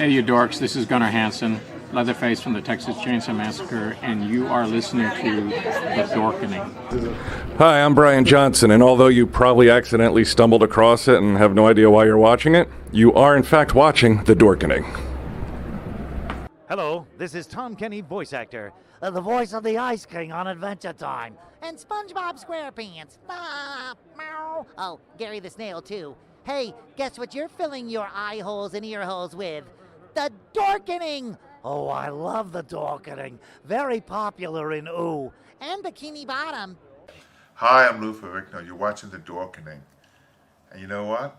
Hey, you dorks, this is Gunnar Hansen, Leatherface from the Texas Chainsaw Massacre, and you are listening to The Dorkening. Hi, I'm Brian Johnson, and although you probably accidentally stumbled across it and have no idea why you're watching it, you are in fact watching The Dorkening. Hello, this is Tom Kenny, voice actor, the voice of the Ice King on Adventure Time, and SpongeBob SquarePants. Ah, meow. Oh, Gary the Snail, too. Hey, guess what you're filling your eye holes and ear holes with? The Dorkening! Oh, I love the Dorkening. Very popular in Ooh, and Bikini Bottom. Hi, I'm Lou Ferrigno. You're watching The Dorkening. And you know what?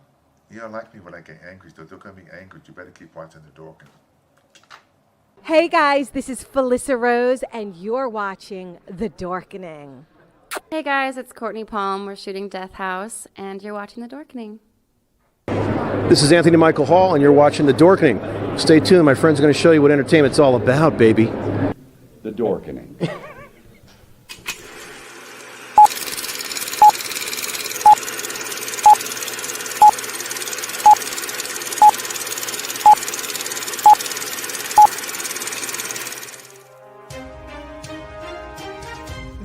You don't like me when I get angry, so don't get me angry. You better keep watching The Dorkening. Hey guys, this is Felissa Rose, and you're watching The Dorkening. Hey guys, it's Courtney Palm. We're shooting Death House, and you're watching The Dorkening. This is Anthony Michael Hall, and you're watching The Dorkening. Stay tuned. My friend's going to show you what entertainment's all about, baby. The Dorkening.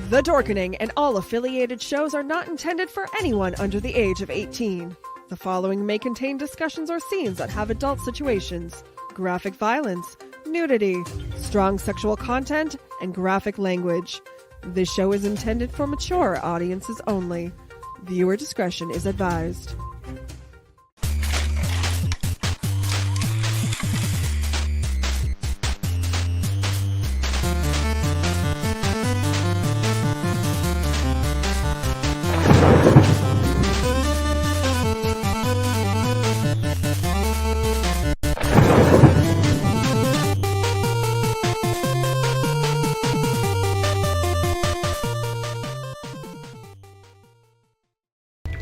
The Dorkening and all affiliated shows are not intended for anyone under the age of 18. The following may contain discussions or scenes that have adult situations, graphic violence, nudity, strong sexual content, and graphic language. This show is intended for mature audiences only. Viewer discretion is advised.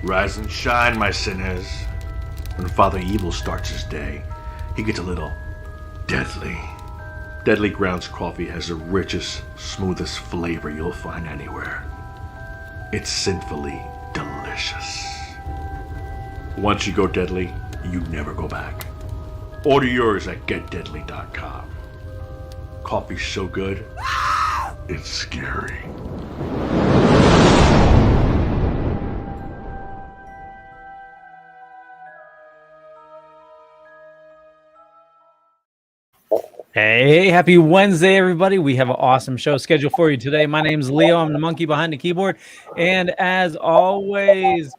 Rise and shine, my sinners. When Father Evil starts his day, he gets a little deadly. Deadly Grounds coffee has the richest, smoothest flavor you'll find anywhere. It's sinfully delicious. Once you go deadly, you never go back. Order yours at getdeadly.com. Coffee's so good, it's scary. Hey, happy Wednesday, everybody. We have an awesome show scheduled for you today. My name's Leo. I'm the monkey behind the keyboard. And as always,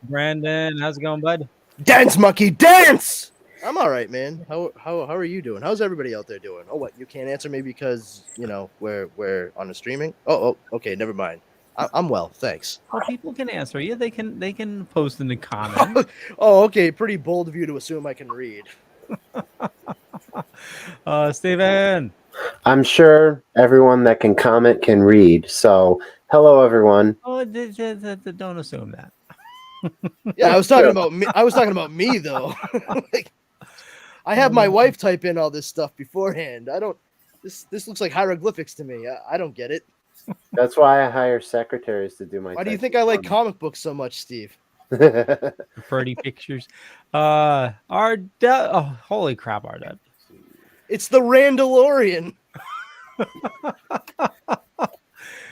Brandon, how's it going, bud? Dance, monkey, dance! I'm all right, man. How are you doing? How's everybody out there doing? Oh, what? You can't answer me because, you know, we're on the streaming? Oh, okay, never mind. I'm well, thanks. Well, people can answer you. They can post in the comments. Oh, okay. Pretty bold of you to assume I can read. Steven. I'm sure everyone that can comment can read. So, hello, everyone. Oh, don't assume that. Yeah, I was talking about me. I was talking about me, though. Like, I have my wife type in all this stuff beforehand. I don't. This looks like hieroglyphics to me. I don't get it. That's why I hire secretaries to do my. Why do you think I like comic books so much, Steve? Pretty pictures. Holy crap, Ardette. It's the Randalorian.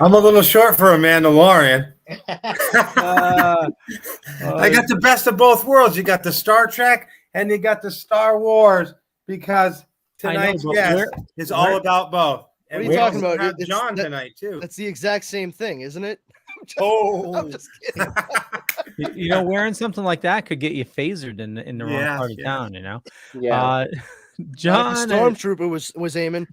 I'm a little short for a Mandalorian. I got the best of both worlds. You got the Star Trek and you got the Star Wars, because tonight's guest is all about both. What are you talking about? Have John tonight too. That's the exact same thing, isn't it? I'm just kidding. You know, wearing something like that could get you phasered in the wrong part of town. You know. Yeah. The John, stormtrooper was aiming.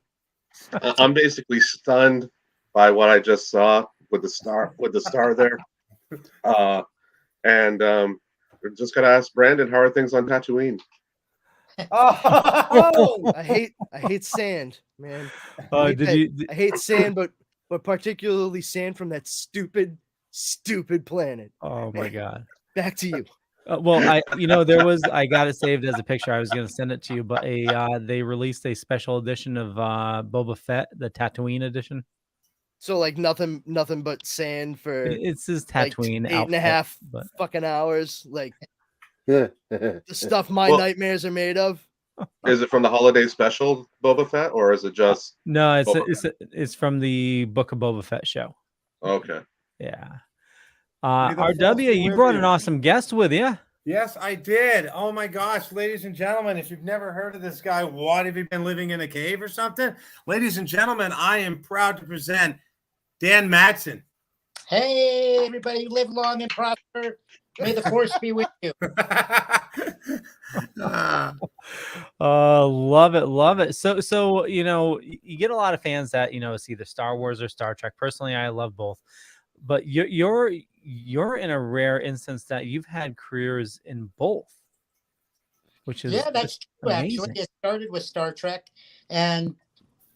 I'm basically stunned by what I just saw with the star there. We're just gonna ask Brandon, how are things on Tatooine? Oh, I hate sand, man. I hate sand, but particularly sand from that stupid planet. Oh my God! Back to you. Well, I got it saved as a picture. I was going to send it to you, but they released a special edition of Boba Fett, the Tatooine edition. So like nothing but sand for it's his Tatooine like 8.5 fucking hours. Like the stuff my nightmares are made of. Is it from the holiday special Boba Fett, or is it just? No, Boba it's from the Book of Boba Fett show. Okay. Yeah. May the Force RW, be you with brought you. an awesome guest with you. Yes, I did. Oh my gosh, ladies and gentlemen, if you've never heard of this guy, what have you been living in a cave or something? Ladies and gentlemen, I am proud to present Dan Madsen. Hey, everybody, live long and prosper. May the force be with you. Love it, love it. So you get a lot of fans that it's either Star Wars or Star Trek. Personally, I love both, but you're in a rare instance that you've had careers in both, which is that's true. amazing. Actually, it started with Star Trek, and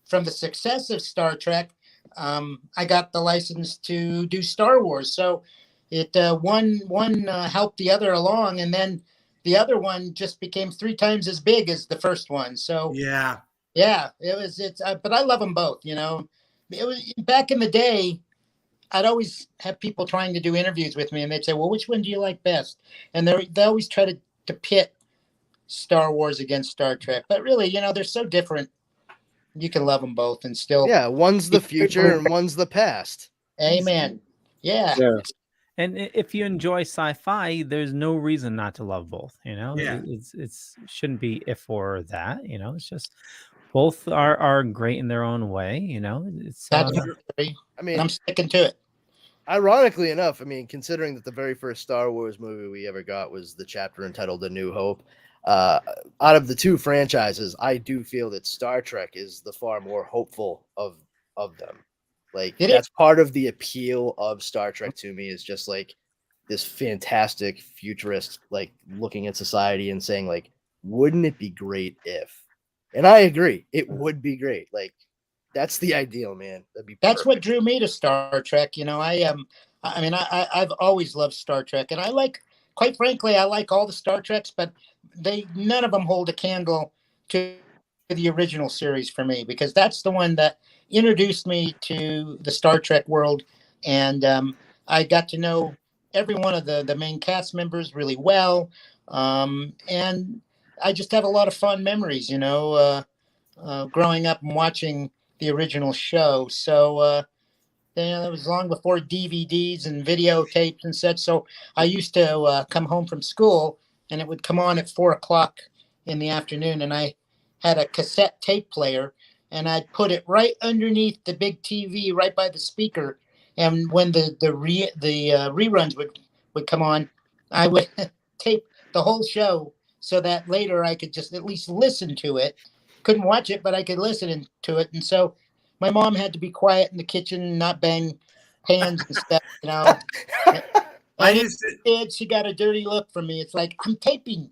from the success of Star Trek, I got the license to do Star Wars. So it one helped the other along, and then the other one just became 3 times as big as the first one. So yeah, it's but I love them both. It was back in the day. I'd always have people trying to do interviews with me, and they'd say, "Well, which one do you like best?" And they always try to pit Star Wars against Star Trek, but really, they're so different. You can love them both and still. Yeah, one's the future and one's the past. Amen. Yeah. And if you enjoy sci-fi, there's no reason not to love both. Yeah. It's shouldn't be if or that. It's just both are great in their own way. It's That's true. I mean, I'm sticking to it. Ironically enough, I mean, considering that the very first Star Wars movie we ever got was the chapter entitled "A New Hope," out of the 2 franchises, I do feel that Star Trek is the far more hopeful of them. Like that's part of the appeal of Star Trek to me, is just like this fantastic futurist, like looking at society and saying, like, wouldn't it be great if? And I agree, it would be great. Like, that's the ideal, man. That's what drew me to Star Trek. I've always loved Star Trek, and quite frankly, I like all the Star Treks, but none of them hold a candle to the original series for me, because that's the one that introduced me to the Star Trek world, and I got to know every one of the main cast members really well, and I just have a lot of fun memories, growing up and watching the original show. So that was long before DVDs and videotapes and such. So I used to come home from school, and it would come on at 4:00 in the afternoon, and I had a cassette tape player, and I'd put it right underneath the big TV, right by the speaker. And when the reruns would come on, I would tape the whole show so that later I could just at least listen to it. Couldn't watch it, but I could listen to it. And so my mom had to be quiet in the kitchen, not bang pans and stuff, And she got a dirty look from me. It's like, I'm taping.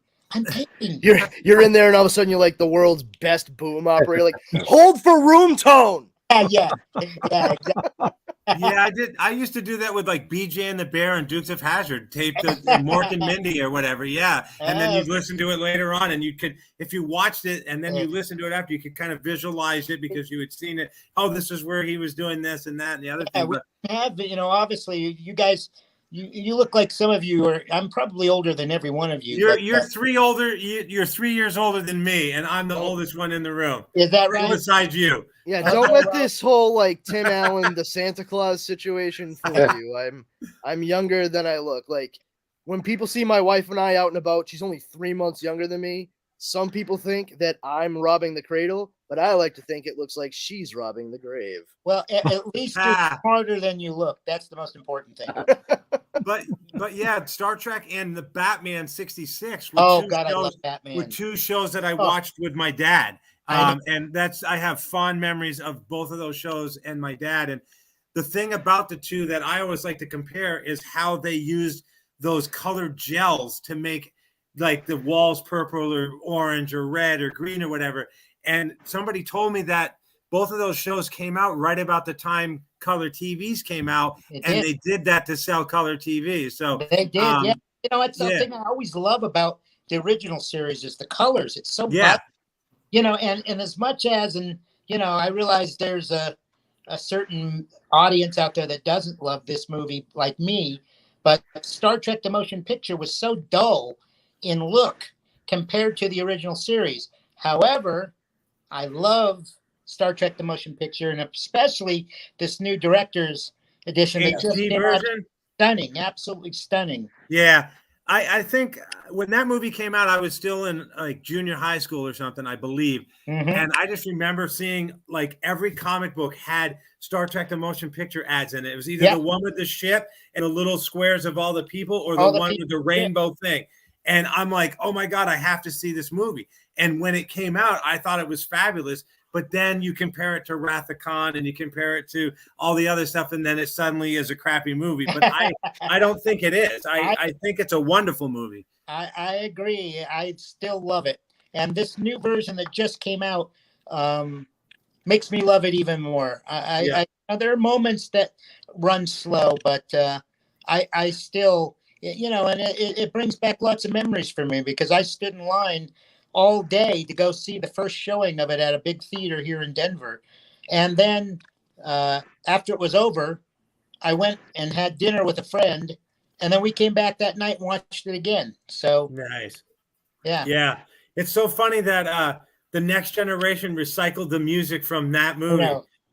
You're in there, and all of a sudden you're like the world's best boom operator. Like, hold for room tone. Yeah, exactly. Yeah, I used to do that with like BJ and the Bear and Dukes of Hazzard, taped to Mork and Mindy or whatever. Yeah, and then you'd listen to it later on, and you could, if you watched it and then you listened to it after, you could kind of visualize it because you had seen it. Oh, this is where he was doing this and that and the other thing. We have, obviously, you guys. You look like some of you are. I'm probably older than every one of you. You're 3 older. You're 3 years older than me, and I'm the oldest one in the room. Is that right? Besides you. Yeah. Don't let this whole like Tim Allen, the Santa Claus situation fool you. I'm younger than I look. Like, when people see my wife and I out and about, she's only 3 months younger than me. Some people think that I'm robbing the cradle, but I like to think it looks like she's robbing the grave. Well, at least you're smarter than you look. That's the most important thing. But yeah, Star Trek and the Batman '66. Oh God, I love Batman. Were 2 shows that I watched with my dad, and I have fond memories of both of those shows and my dad. And the thing about the 2 that I always like to compare is how they used those colored gels to make like the walls purple or orange or red or green or whatever. And somebody told me that both of those shows came out right about the time color TVs came out, and they did that to sell color TVs. So they did, yeah. It's something I always love about the original series is the colors. It's so bright, and as much as, I realize there's a certain audience out there that doesn't love this movie like me, but Star Trek the Motion Picture was so dull in look compared to the original series. However, I love Star Trek: The Motion Picture, and especially this new director's edition that just HD came out. version. Stunning, absolutely stunning. Yeah. I think when that movie came out, I was still in like junior high school or something, I believe. And I just remember seeing like every comic book had Star Trek the Motion Picture ads in it. It was either the one with the ship and the little squares of all the people, or the one with the rainbow thing. And I'm like, oh my God, I have to see this movie. And when it came out, I thought it was fabulous. But then you compare it to Wrath of Khan and you compare it to all the other stuff, and then it suddenly is a crappy movie. But I don't think it is. I think it's a wonderful movie. I agree. I still love it. And this new version that just came out makes me love it even more. There are moments that run slow, but I still, and it brings back lots of memories for me, because I stood in line all day to go see the first showing of it at a big theater here in Denver. And then after it was over, I went and had dinner with a friend, and then we came back that night and watched it again. So nice. Yeah. It's so funny that the Next Generation recycled the music from that movie.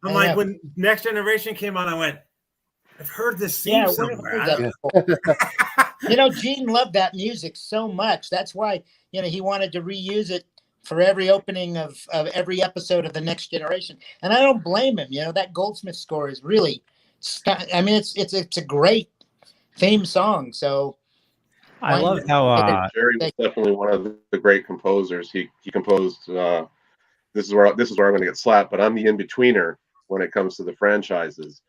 I'm like, when Next Generation came on, I went, I've heard this theme somewhere. Gene loved that music so much. That's why, he wanted to reuse it for every opening of every episode of the Next Generation. And I don't blame him. That Goldsmith score is really, it's a great theme song. So I love how Jerry was definitely one of the great composers. He composed. This is where I'm going to get slapped, but I'm the in-betweener when it comes to the franchises.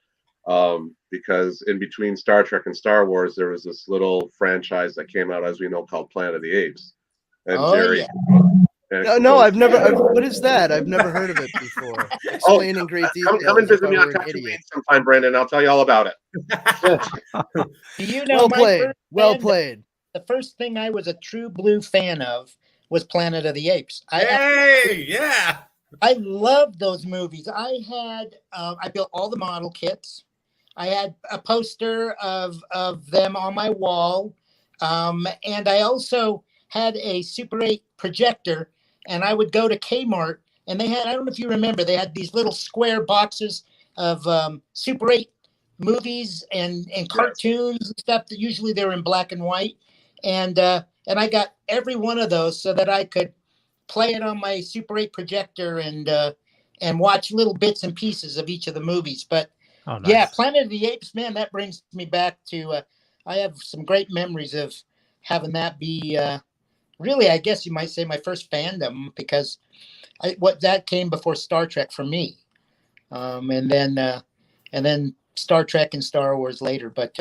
Because in between Star Trek and Star Wars, there was this little franchise that came out, as we know, called Planet of the Apes. And Jerry. No, I've never. What is that? I've never heard of it before. Explain in great detail. Come and visit me on Capture Beat sometime, Brandon. I'll tell you all about it. Well played. The first thing I was a true blue fan of was Planet of the Apes. Yeah. I loved those movies. I built all the model kits. I had a poster of them on my wall. And I also had a Super 8 projector, and I would go to Kmart, and they had, I don't know if you remember, they had these little square boxes of Super 8 movies and cartoons and stuff that usually they were in black and white. And I got every one of those so that I could play it on my Super 8 projector and watch little bits and pieces of each of the movies. But yeah, Planet of the Apes, man, that brings me back to, I have some great memories of having that be really, I guess you might say, my first fandom, because that came before Star Trek for me. And then Star Trek and Star Wars later. But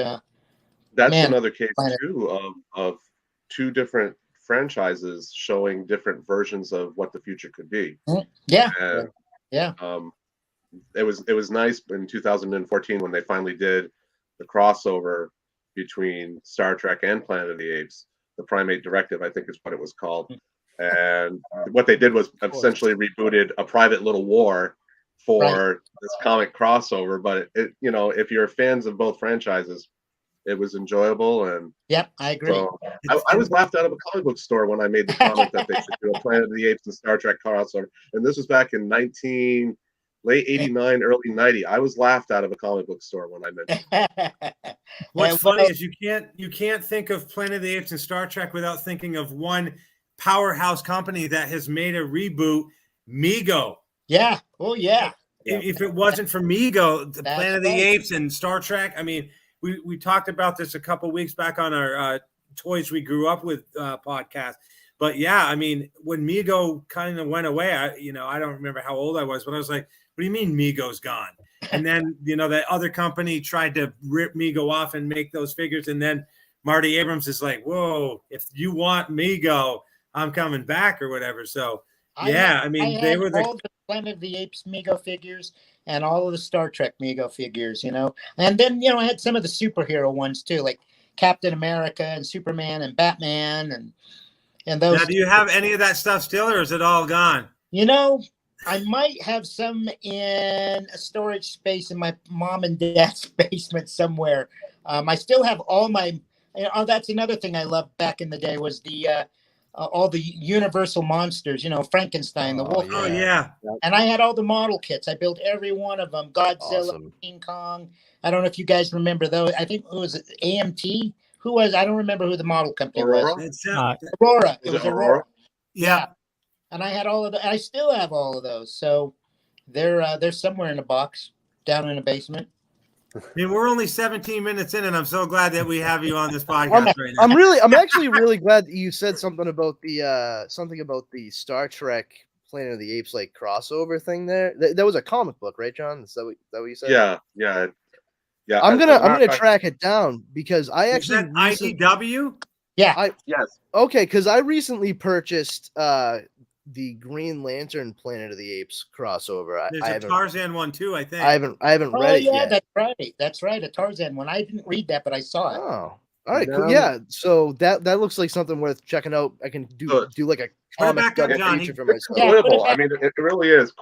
that's another case too of two different franchises showing different versions of what the future could be. Yeah. It was nice in 2014 when they finally did the crossover between Star Trek and Planet of the Apes. The Primate Directive, I think is what it was called. And what they did was essentially rebooted a private little war for this comic crossover. But if you're fans of both franchises, it was enjoyable. And I agree. So I was laughed out of a comic book store when I made the comment that they should do a Planet of the Apes and Star Trek crossover. And this was back in late 89, early 90. I was laughed out of a comic book store when I mentioned it. What's funny is you can't think of Planet of the Apes and Star Trek without thinking of one powerhouse company that has made a reboot, Mego. Yeah. Oh yeah. If it wasn't for Mego, the Planet of the Apes and Star Trek, I mean, we talked about this a couple weeks back on our Toys We Grew Up With podcast. But yeah, I mean, when Mego kind of went away, I don't remember how old I was, but I was like, what do you mean Mego's gone? And then, that other company tried to rip Mego off and make those figures. And then Marty Abrams is like, whoa, if you want Mego, I'm coming back or whatever. So, they were all the Planet of the Apes Mego figures and all of the Star Trek Mego figures, And then, I had some of the superhero ones too, like Captain America and Superman and Batman and those. Now, do you have any of that stuff still, or is it all gone? I might have some in a storage space in my mom and dad's basement somewhere. I still have all my. That's another thing I loved back in the day was the all the Universal monsters, Frankenstein, the Wolf. Oh yeah. And I had all the model kits. I built every one of them. Godzilla, Awesome. King Kong. I don't know if you guys remember those. I think it was AMT. Who was? I don't remember who the model company Aurora? was. It's, Aurora. Was It was it Aurora. Aurora? yeah. And I had all of the. I still have all of those. So they're somewhere in a box down in the basement. I mean, we're only 17 minutes in, and I'm so glad that we have you on this podcast right now. I'm actually really glad that you said something about the Star Trek Planet of the Apes like crossover thing there. That was a comic book, right, John? Is that what you said? Yeah. I'm gonna track it down because I Is actually that IDW? Yeah. Yes. Okay, because I recently purchased the Green Lantern Planet of the Apes crossover. There's I a haven't, Tarzan one too, I think. I haven't Oh read it yeah, yet. that's right. That's right. A Tarzan one. I didn't read that, but I saw it. Oh, all right, No. cool. Yeah, so that looks like something worth checking out. I can do like a Put it comic back up, double Johnny. feature for myself. Yeah, put it Enjoyable. I back. mean, it really is.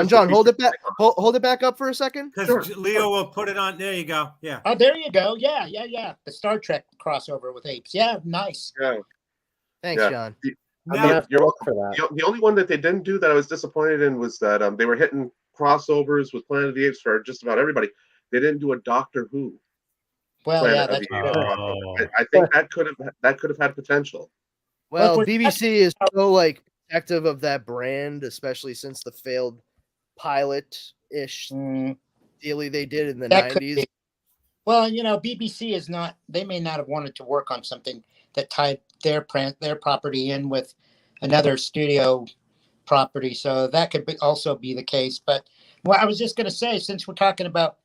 John, hold it back. Hold it back up for a second. Because Leo will put it on. There you go. Yeah. Oh, there you go. Yeah. The Star Trek crossover with apes. Yeah, nice. Yeah. Thanks, Yeah. John. I'm gonna have to You're look welcome. for that. The only one that they didn't do that I was disappointed in was that they were hitting crossovers with Planet of the Apes for just about everybody. They didn't do a Doctor Who. Well, Planet yeah, of that's the Apes true. crossover. I think that could have had potential. Well, for- BBC is so like protective of that brand, especially since the failed pilot-ish dealie they did in the That could 90s. be. Well, BBC is not. They may not have wanted to work on something that tied their property in with another studio property, so that could also be the case. But I was just going to say, since we're talking about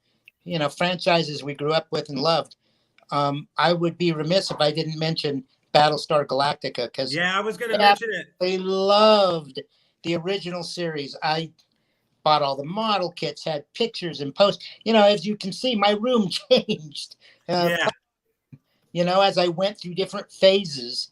franchises we grew up with and loved, I would be remiss if I didn't mention Battlestar Galactica because Yeah, I was going to mention it. I loved the original series. I bought all the model kits, had pictures and posts. As you can see, my room changed. Yeah. As I went through different phases.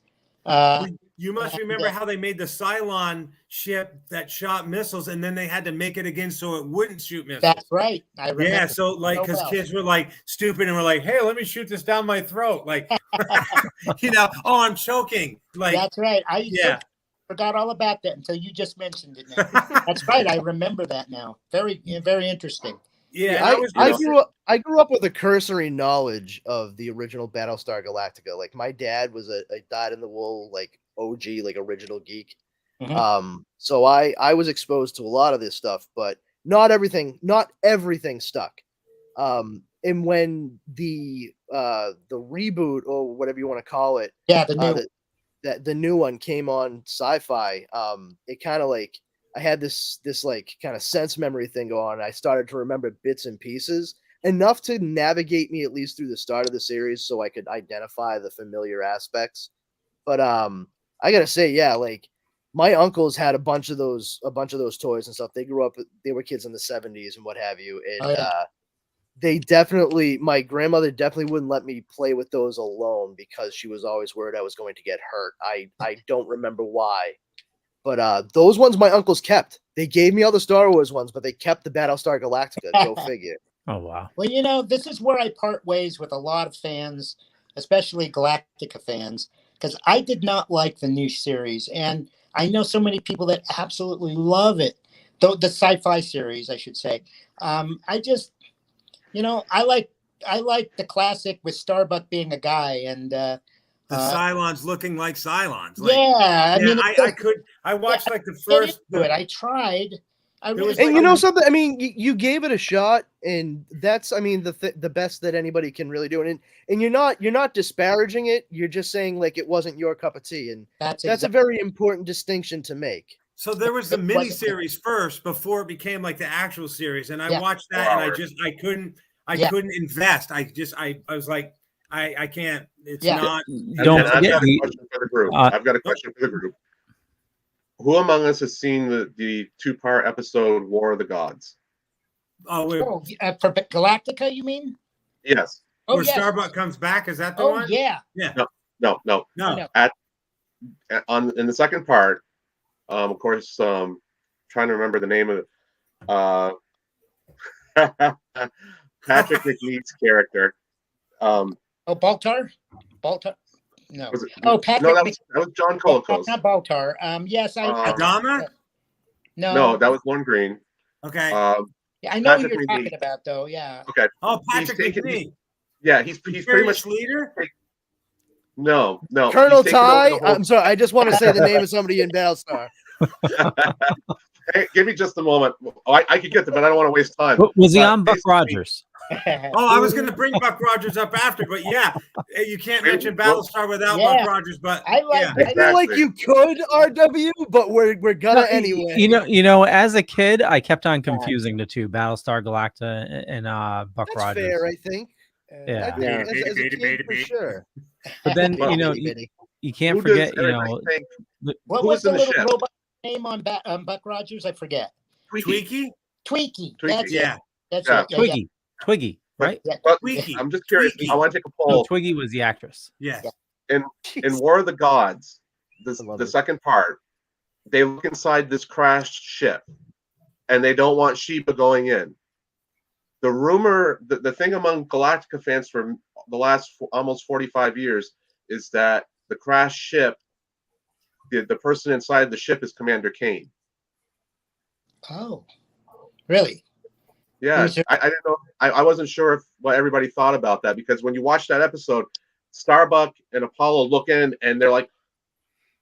You must remember how they made the Cylon ship that shot missiles, and then they had to make it again so it wouldn't shoot missiles. That's right. I remember. Yeah, so because kids were like stupid and were like, "Hey, let me shoot this down my throat," like, oh, I'm choking. Like, that's right. I forgot all about that until you just mentioned it. Now. That's right. I remember that now. Very, very interesting. Yeah, I grew up with a cursory knowledge of the original Battlestar Galactica. Like my dad was a dyed-in-the-wool like OG, like original geek. Mm-hmm. So I was exposed to a lot of this stuff, but not everything stuck. And when the reboot or whatever you want to call it, the new one came on Sci-Fi, it kind of like I had this like kind of sense memory thing go on. And I started to remember bits and pieces enough to navigate me at least through the start of the series, so I could identify the familiar aspects. But I gotta say, yeah, like my uncles had a bunch of those toys and stuff. They grew up; they were kids in the '70s and what have you. And my grandmother definitely wouldn't let me play with those alone because she was always worried I was going to get hurt. I don't remember why. But those ones my uncles kept. They gave me all the Star Wars ones, but they kept the Battlestar Galactica. Go figure. Oh, wow. Well, this is where I part ways with a lot of fans, especially Galactica fans, because I did not like the new series. And I know so many people that absolutely love it. The sci-fi series, I should say. I just, I like the classic with Starbuck being a guy and the Cylons looking like Cylons. Like, yeah, I mean, I watched like the first. I tried. Something. I mean, you gave it a shot, and that's, I mean, the best that anybody can really do. And you're not disparaging it. You're just saying like it wasn't your cup of tea, and that's a very important distinction to make. So there was the mini series first before it became like the actual series, and I watched that, and I couldn't invest. I was like, I can't. It's not. Don't forget. I've got a question for the group. I've got a question for the group. Who among us has seen the 2-part episode War of the Gods? For Galactica, you mean? Yes. Where Starbuck comes back, is that the one? Yeah. Yeah. No. In the second part, of course, trying to remember the name of Patrick McNeed's character. Baltar. No. Was it? Oh, No, Patrick. that was John Colicos. Not Baltar. Yes, Adama? No. No, that was Lorne Green. Okay. Yeah, I know who Patrick you're talking McNee. about, though. Yeah. Okay. Oh, Patrick taken- McNee. Yeah, he's pretty much leader. No. Colonel he's taken over Ty. the whole- I'm sorry. I just want to say the name of somebody in Battlestar. Hey, give me just a moment. I could get there, but I don't want to waste time. Was he on Buck Rogers? Oh, I was going to bring Buck Rogers up after, but yeah, you can't mention Battlestar without Buck Rogers. But I like. I feel like you could RW, but we're gonna anyway. You know, as a kid, I kept on confusing the two, Battlestar Galactica and Buck That's Rogers. fair, I think. Yeah. As a kid, for sure. But then Well, you know you can't who does forget everybody think- What who was was the in the little ship? robot name on Buck Rogers? I forget. Tweaky. Tweaky. Tweaky. That's Yeah. it. That's Yeah. it. Yeah, Twiggy, Twiggy, right? Yeah. But Tweaky. I'm just curious. Tweaky. I want to take a No, poll. Twiggy was the actress. Yes. In War of the Gods, the second part, they look inside this crashed ship, and they don't want Sheba going in. The rumor, the thing among Galactica fans for the last almost 45 years is that the crashed ship, the person inside the ship is Commander Kane. Oh, really? Yeah, Who's your- I didn't know. I wasn't sure if what everybody thought about that, because when you watch that episode, Starbuck and Apollo look in and they're like,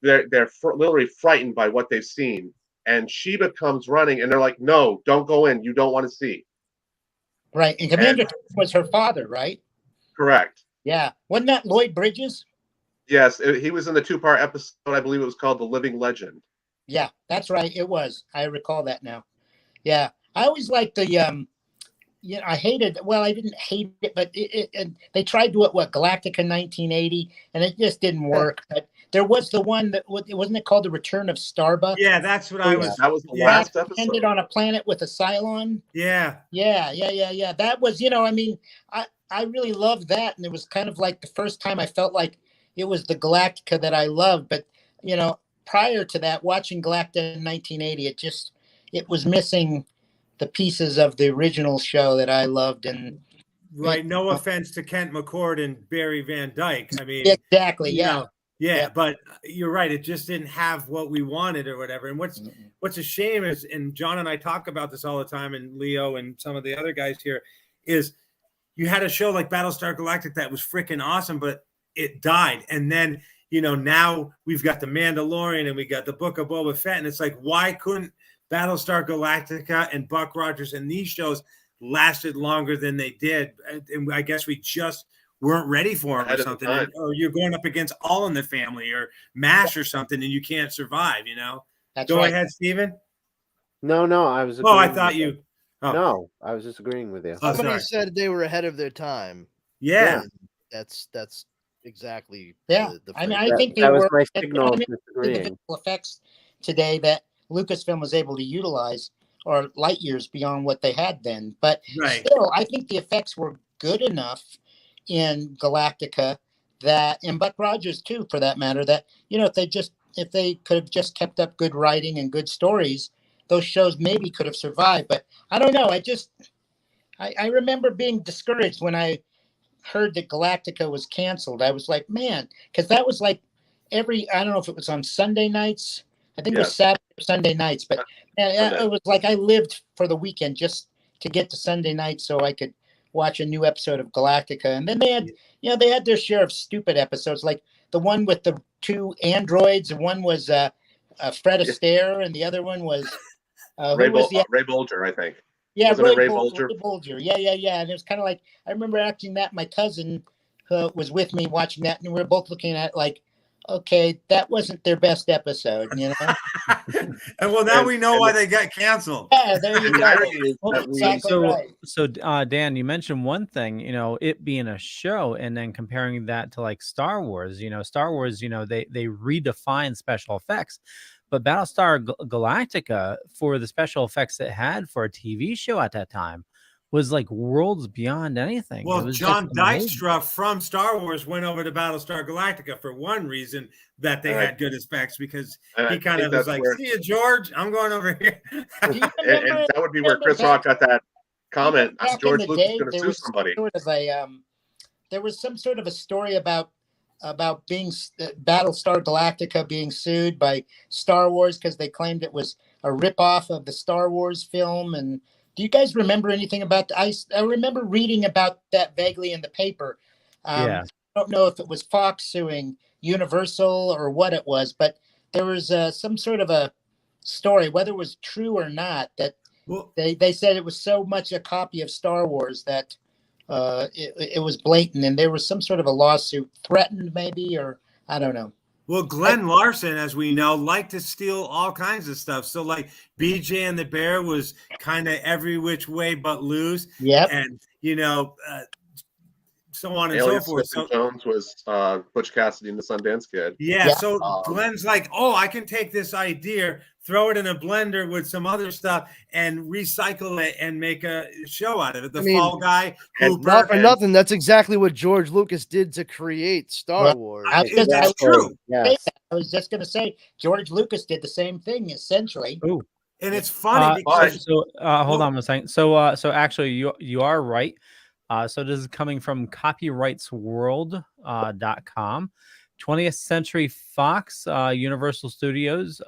they're literally frightened by what they've seen, and Sheba comes running and they're like, "No, don't go in. You don't want to see." Right. And Commander Kane was her father, right? Correct. Yeah. Wasn't that Lloyd Bridges? Yes, he was in the two-part episode. I believe it was called "The Living Legend." Yeah, that's right. It was. I recall that now. Yeah. I always liked the I hated, well, I didn't hate it, but they tried to do it, Galactica 1980, and it just didn't work. But there was the one that, wasn't it called The Return of Starbuck? Yeah, that's what I was. That was the last episode. Ended on a planet with a Cylon. Yeah. Yeah. That was, I mean, I really loved that. And it was kind of like the first time I felt like it was the Galactica that I loved. But, prior to that, watching Galactica in 1980, it was missing the pieces of the original show that I loved. And Right. No offense to Kent McCord and Barry Van Dyke. I mean, exactly. you Yeah. know, yeah, but you're right. It just didn't have what we wanted or whatever. And what's a shame is, and John and I talk about this all the time, and Leo and some of the other guys here, is you had a show like Battlestar Galactica that was freaking awesome, but it died. And then, now we've got the Mandalorian and we got the Book of Boba Fett. And it's like, why couldn't Battlestar Galactica and Buck Rogers and these shows lasted longer than they did? And I guess we just weren't ready for them or something. Or you're going up against All in the Family or MASH or something, and you can't survive, That's Go right. ahead, Steven. No, I was. Oh, I agreeing thought with you. Oh. No, I was just agreeing with you. Somebody said they were ahead of their time. Yeah. That's exactly. Yeah. The I mean, phrase. I think they that was were my signal of the disagreeing. visual effects today that Lucasfilm was able to utilize are light years beyond what they had then. But still, I think the effects were good enough in Galactica and Buck Rogers too, for that matter, that, if they could have just kept up good writing and good stories, those shows maybe could have survived. But I don't know. I remember being discouraged when I heard that Galactica was canceled. I was like, man, because that was like I don't know if it was on Sunday nights. I think it was Saturday or Sunday nights, but it was like I lived for the weekend just to get to Sunday night so I could watch a new episode of Galactica. And then they had their share of stupid episodes, like the one with the two androids. One was Fred Astaire, and the other one was Ray Bolger, I think. Yeah, Wasn't it Ray Bolger. Yeah. And it was kind of like, I remember watching that. My cousin was with me watching that, and we were both looking at it like, okay, that wasn't their best episode, And well, now we know why they got canceled. Yeah, there you go. Exactly right. So Dan, you mentioned one thing, it being a show, and then comparing that to like Star Wars. Star Wars, they redefined special effects. But Battlestar Galactica, for the special effects it had for a TV show at that time, was like worlds beyond anything. Well, It was John just amazing. Dykstra from Star Wars went over to Battlestar Galactica for one reason, that they had good effects, because he kind of was like, "See you, George. I'm going over here." and that would be where Chris Rock got that comment. Back George in the Lucas day, is going to there sue was somebody. there was some sort of a story about about being Battlestar Galactica being sued by Star Wars because they claimed it was a ripoff of the Star Wars film. And do you guys remember anything about that? I remember reading about that vaguely in the paper. Yeah. I don't know if it was Fox suing Universal or what it was, but there was some sort of a story, whether it was true or not, that they said it was so much a copy of Star Wars that it was blatant, and there was some sort of a lawsuit threatened, maybe, or I don't know. Well, Glenn Larson, as we know, liked to steal all kinds of stuff. So, like BJ and the Bear was kind of every which way but loose. Yep. And so on and Alien so forth. Smith and Jones was Butch Cassidy and the Sundance Kid. Yeah, so Glenn's like, oh, I can take this idea, throw it in a blender with some other stuff, and recycle it and make a show out of it. Fall Guy, Hooper, not for nothing. That's exactly what George Lucas did to create Star Wars. That's true. I was just going to say George Lucas did the same thing essentially. Ooh. And it's funny because hold on a second. So actually you are right. So this is coming from copyrightsworld.com. 20th Century Fox, Universal Studios.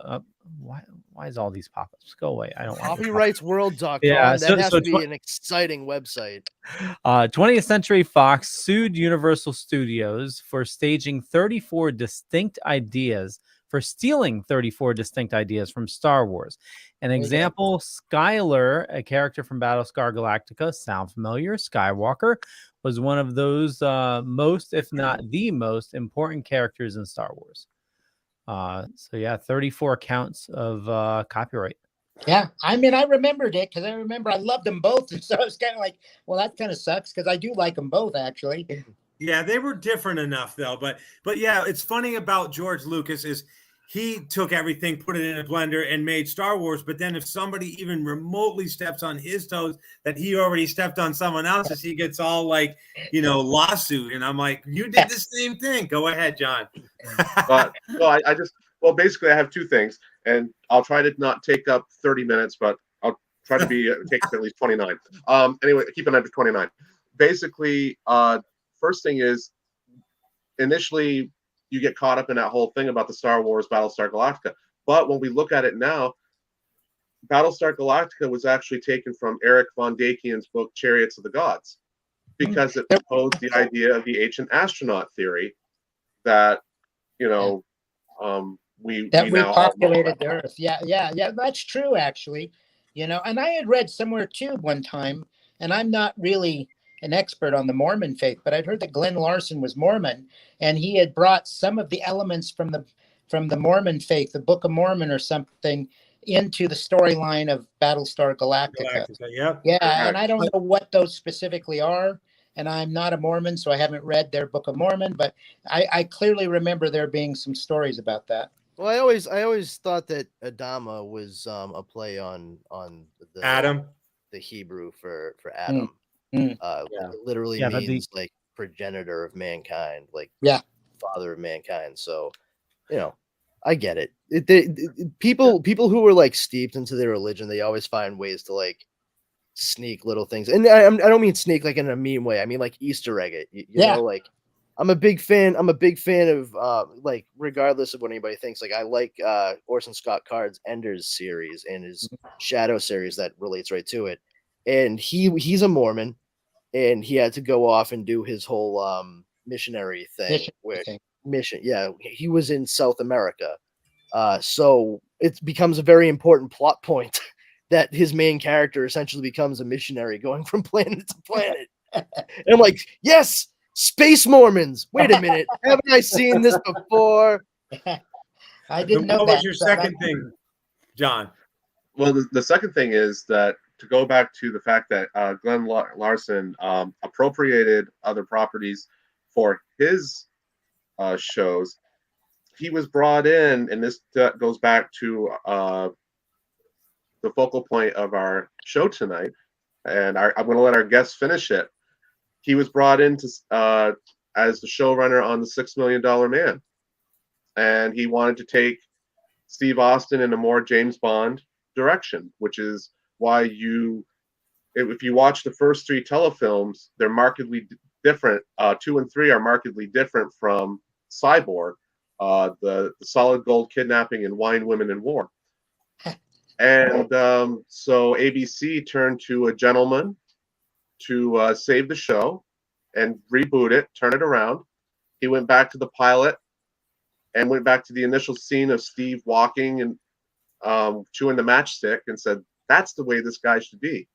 Why is all these pop-ups? Go away. I don't want Copyrightsworld.com. Yeah, that has to be an exciting website. 20th Century Fox sued Universal Studios for stealing 34 distinct ideas from Star Wars. An example, Skylar, a character from Battlestar Galactica, sound familiar? Skywalker was one of those most, if not the most important characters in Star Wars. 34 counts of copyright. Yeah, I mean, I remembered it because I loved them both, and so I was kind of like, well, that kind of sucks because I do like them both, actually. Yeah, they were different enough though, but yeah, it's funny about George Lucas is he took everything, put it in a blender, and made Star Wars. But then if somebody even remotely steps on his toes that he already stepped on someone else's, he gets all like, lawsuit. And I'm like, you did the same thing. Go ahead, John. Basically, I have two things, and I'll try to not take up 30 minutes, but I'll try to take at least 29. Anyway, keep it under 29. Basically, first thing is, initially, you get caught up in that whole thing about the Star Wars Battlestar Galactica. But when we look at it now, Battlestar Galactica was actually taken from Eric von Dakian's book Chariots of the Gods, because it proposed the idea of the ancient astronaut theory that we now populated the Earth. Yeah, that's true, actually. And I had read somewhere too one time, and I'm not really an expert on the Mormon faith, but I'd heard that Glenn Larson was Mormon, and he had brought some of the elements from the Mormon faith, the Book of Mormon or something, into the storyline of Battlestar Galactica. Yeah, and I don't know what those specifically are, and I'm not a Mormon, so I haven't read their Book of Mormon, but I clearly remember there being some stories about that. Well, I always thought that Adama was a play on the Adam, the Hebrew for Adam. It literally means like progenitor of mankind, like father of mankind. So, I get it. People who were like steeped into their religion, they always find ways to like sneak little things. And I don't mean sneak like in a mean way. I mean like Easter egg it. You know, like I'm a big fan of like, regardless of what anybody thinks, like I like Orson Scott Card's Enders series and his Shadow series that relates right to it. And he's a Mormon, and he had to go off and do his whole missionary thing. He was in South America. So it becomes a very important plot point that his main character essentially becomes a missionary going from planet to planet. And I'm like, yes, space Mormons. Wait a minute. Haven't I seen this before? I didn't know what that. Was your second thing, John? Well, the second thing is that, to go back to the fact that Glenn Larson appropriated other properties for his shows, he was brought in, and this goes back to the focal point of our show tonight, and I'm going to let our guests finish it. He was brought in as the showrunner on The $6 Million Man, and he wanted to take Steve Austin in a more James Bond direction, which is why if you watch the first three telefilms, they're markedly different. 2 and 3 are markedly different from Cyborg, the Solid Gold Kidnapping and Wine, Women, and War. And so ABC turned to a gentleman to save the show and reboot it, turn it around. He went back to the pilot and went back to the initial scene of Steve walking and chewing the matchstick and said, that's the way this guy should be.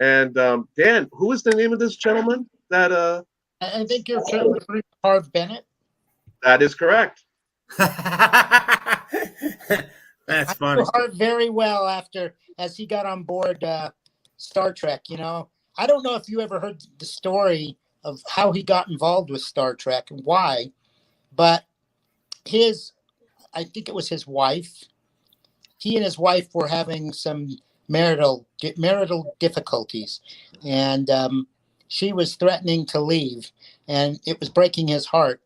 And Dan, who is the name of this gentleman? That I think you're referring to Harv Bennett. That is correct. That's funny. Harv very well as he got on board Star Trek. You know, I don't know if you ever heard the story of how he got involved with Star Trek and why, but I think it was his wife. He and his wife were having some marital difficulties, and she was threatening to leave, and it was breaking his heart.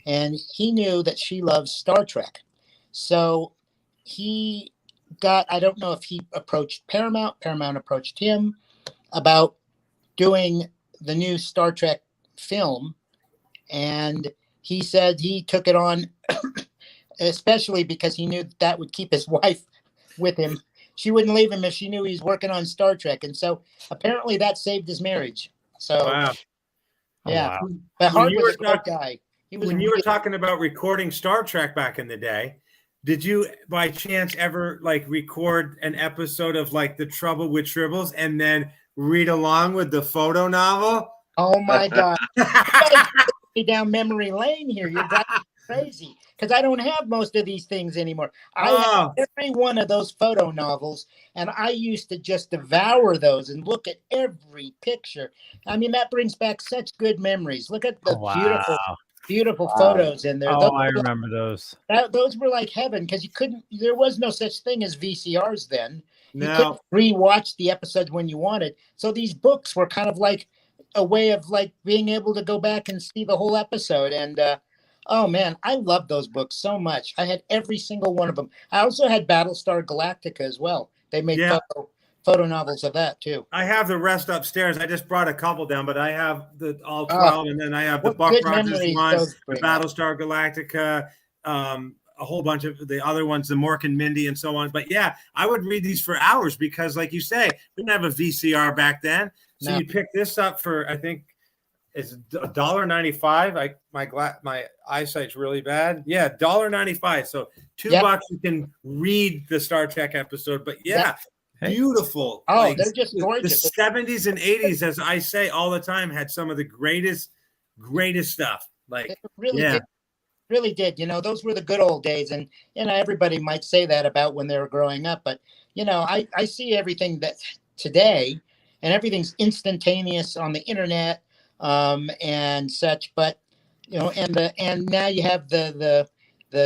And he knew that she loves Star Trek, so he got. I don't know if he approached Paramount. Paramount approached him about doing the new Star Trek film, and he said he took it on, especially because he knew that would keep his wife with him. She wouldn't leave him if she knew he was working on Star Trek, and so apparently that saved his marriage. So, wow. Yeah, Oh, wow. but Hart was a great guy. When you were talking about recording Star Trek back in the day, did you by chance ever like record an episode of like The Trouble with Tribbles and then read along with the photo novel? Oh my God. Down memory lane here. You're crazy because I don't have most of these things anymore. I have every one of those photo novels, and I used to just devour those and look at every picture. I mean, that brings back such good memories. Look at the beautiful photos in there. Oh, I remember those. Those were like heaven because there was no such thing as VCRs then. No. You couldn't rewatch the episodes when you wanted. So these books were kind of like a way of like being able to go back and see the whole episode. And oh man, I love those books so much. I had every single one of them. I also had Battlestar Galactica as well. They made photo novels of that too. I have the rest upstairs. I just brought a couple down, but I have all 12, and then I have the Buck Rogers one, the Battlestar Galactica, a whole bunch of the other ones, the Mork and Mindy and so on. But yeah, I would read these for hours because, like you say, we didn't have a VCR back then. So you pick this up for, I think it's $1.95. My eyesight's really bad. Yeah, $1.95. So $2 you can read the Star Trek episode. But beautiful. Oh, like, they're just gorgeous. The 70s and 80s, as I say all the time, had some of the greatest stuff. Like it really did. You know, those were the good old days. And you know, everybody might say that about when they were growing up, but you know, I see everything that today, and everything's instantaneous on the internet and such. But you know, and now you have the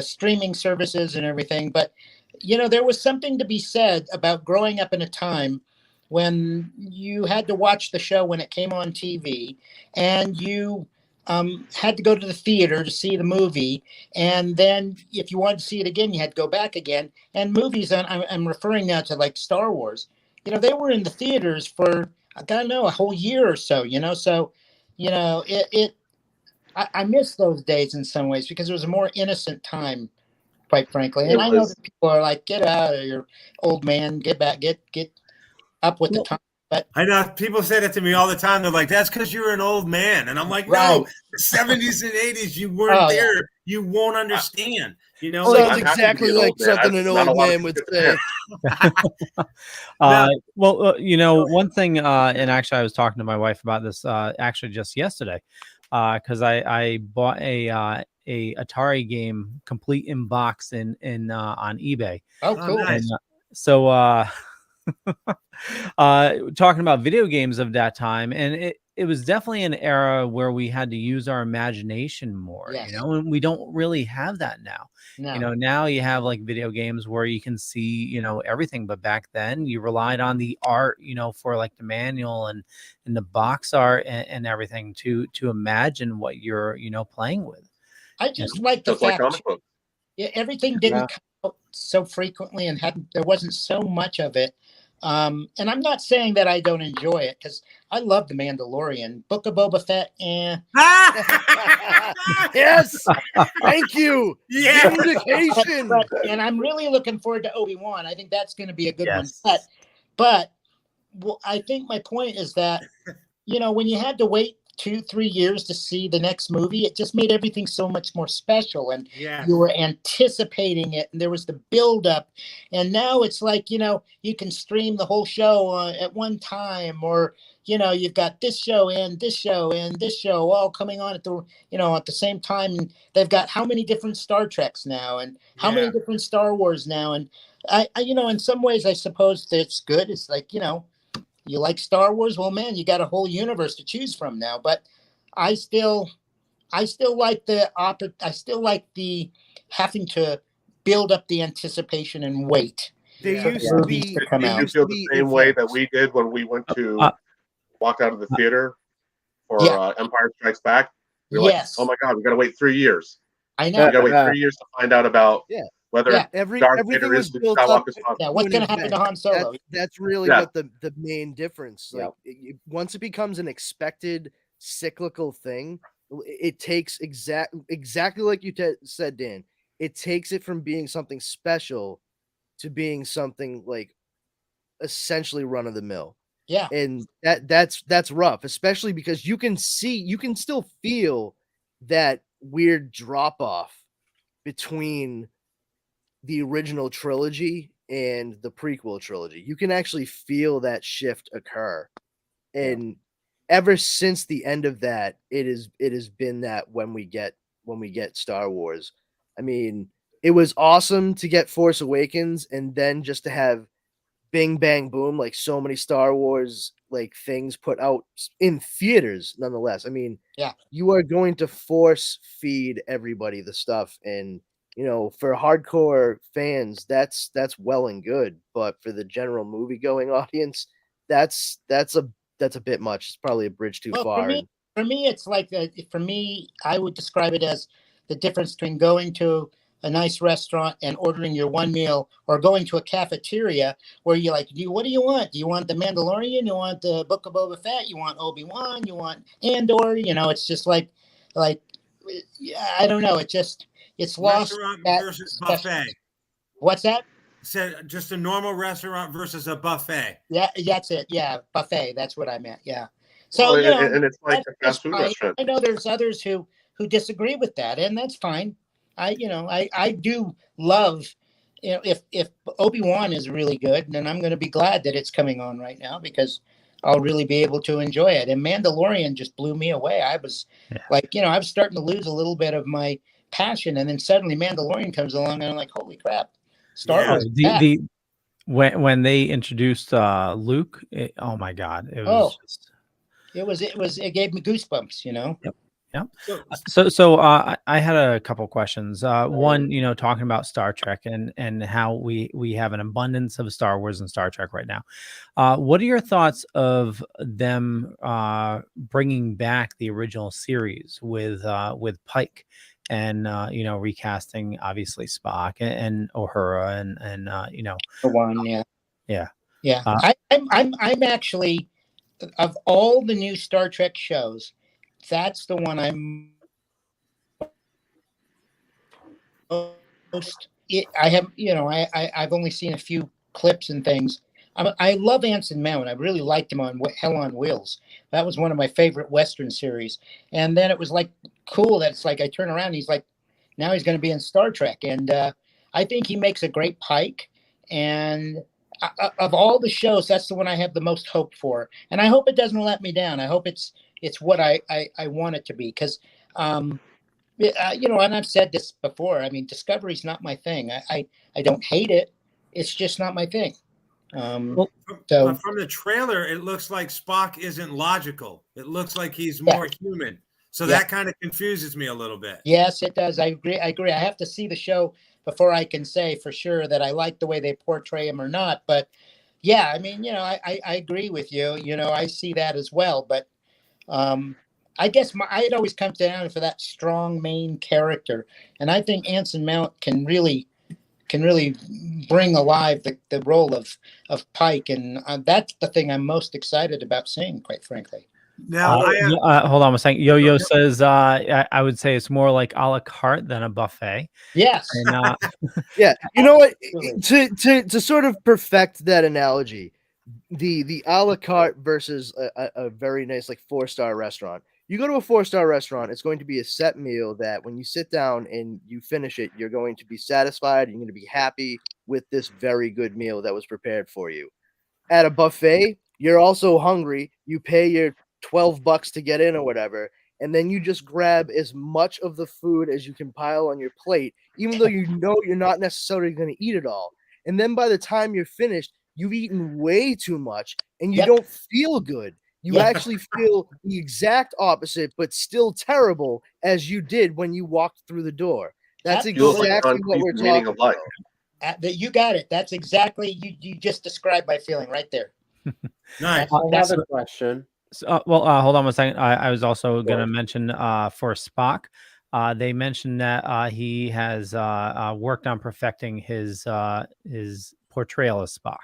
streaming services and everything. But you know, there was something to be said about growing up in a time when you had to watch the show when it came on TV, and you had to go to the theater to see the movie, and then if you wanted to see it again, you had to go back again. And movies, I'm referring now to like Star Wars. You know, they were in the theaters for I don't know a whole year or so. You know, so you know I miss those days in some ways because it was a more innocent time, quite frankly. And I know that people are like, get out of your old man, get back, get up with the time. But I know people say that to me all the time. They're like, that's because you're an old man. And I'm like, no, the 70s and 80s, you weren't there. Yeah. You won't understand. You know, sounds exactly like something an old man would say. Well, you know, one thing, and actually I was talking to my wife about this actually just yesterday, because I bought a Atari game complete in box in on eBay. Oh, cool. Nice. And, so talking about video games of that time, and it was definitely an era where we had to use our imagination more. Yes. You know, and we don't really have that now. No. You know, now you have like video games where you can see, you know, everything, but back then you relied on the art, you know, for like the manual and the box art and everything to imagine what you're, you know, playing with. I just like the fact everything didn't come out so frequently and there wasn't so much of it. And I'm not saying that I don't enjoy it, because I love The Mandalorian. Book of Boba Fett, Yes, thank you. Yeah. Vindication. And I'm really looking forward to Obi-Wan. I think that's going to be a good one. Yes. But I think my point is that, when you had to wait 2-3 years to see the next movie, it just made everything so much more special, and you were anticipating it, and there was the build-up. And now it's like, you can stream the whole show at one time, or you've got this show and this show and this show all coming on at the same time. And they've got how many different Star Treks now, and how many different Star Wars now. And I in some ways, I suppose that's good. It's like, you like Star Wars? Well, man, you got a whole universe to choose from now. But I still like I still like the having to build up the anticipation and wait. There for used the to movies be. to come Did out. you feel the same way that we did when we went to walk out of the theater for Empire Strikes Back? We were Yes. like, oh my God, we got to wait 3 years. I know. We got to wait 3 years to find out about whether Darth Everything Vader was is built up. Skywalker's father. Yeah, what's going to happen to Han Solo? That's really what the main difference. Like, once it becomes an expected cyclical thing, it takes exactly like you said, Dan. It takes it from being something special to being something like essentially run of the mill. Yeah, and that's rough, especially because you can still feel that weird drop off between the original trilogy and the prequel trilogy. You can actually feel that shift occur, and ever since the end of that, it has been that when we get Star Wars. I mean, it was awesome to get Force Awakens, and then just to have bing bang boom, like so many Star Wars like things put out in theaters nonetheless. I mean, you are going to force feed everybody the stuff, and for hardcore fans, that's well and good, but for the general movie going audience, that's a bit much. It's probably a bridge too far. For me, it's like I would describe it as the difference between going to a nice restaurant and ordering your one meal, or going to a cafeteria where you're like, what do you want? Do you want the Mandalorian? You want the Book of Boba Fett? You want Obi-Wan? You want Andor? It's just like I don't know. It's lost. Restaurant versus buffet. What's that? Said just a normal restaurant versus a buffet. Yeah, that's it. Yeah, buffet. That's what I meant. Yeah. So and it's like a fast food restaurant. I know there's others who disagree with that, and that's fine. I do love, if Obi-Wan is really good, then I'm going to be glad that it's coming on right now, because I'll really be able to enjoy it. And Mandalorian just blew me away. I was like, I was starting to lose a little bit of my passion, and then suddenly Mandalorian comes along, and I'm like, holy crap, Star Wars. When they introduced Luke, oh my God, it was it gave me goosebumps, Yep. Yeah. So I had a couple questions. One, talking about Star Trek and how we have an abundance of Star Wars and Star Trek right now. What are your thoughts of them bringing back the original series with Pike, and recasting obviously Spock and Uhura and the one, yeah. I'm actually, of all the new Star Trek shows, that's the one I'm most. I've only seen a few clips and things. I love Anson Mount. I really liked him on Hell on Wheels. That was one of my favorite Western series. And then it was like cool that it's like I turn around, and he's like, now he's going to be in Star Trek, and I think he makes a great Pike. And of all the shows, that's the one I have the most hope for, and I hope it doesn't let me down. I hope it's what I want it to be, because and I've said this before. I mean, Discovery's not my thing. I don't hate it. It's just not my thing. So from the trailer, it looks like Spock isn't logical. It looks like he's more human. So that kind of confuses me a little bit. Yes, it does. I agree. I have to see the show before I can say for sure that I like the way they portray him or not. But yeah, I mean, I agree with you. I see that as well. But I guess it always comes down for that strong main character. And I think Anson Mount can really can really bring alive the role of Pike, and that's the thing I'm most excited about seeing, quite frankly. Now, hold on a second. Yo-Yo says, I would say it's more like a la carte than a buffet. Yes. And, Yeah, you know what? To sort of perfect that analogy, the a la carte versus a very nice like 4-star restaurant. You go to a 4-star restaurant, it's going to be a set meal that when you sit down and you finish it, you're going to be satisfied. You're going to be happy with this very good meal that was prepared for you. At a buffet, you're also hungry. You pay your $12 to get in or whatever, and then you just grab as much of the food as you can pile on your plate, even though you know you're not necessarily going to eat it all. And then by the time you're finished, you've eaten way too much and you don't feel good. You actually feel the exact opposite, but still terrible as you did when you walked through the door. That's exactly what we're talking about. You got it. That's exactly you just described my feeling right there. Nice. I have a question. Well, hold on one second. I was also going to mention for Spock, they mentioned that he has worked on perfecting his portrayal of Spock,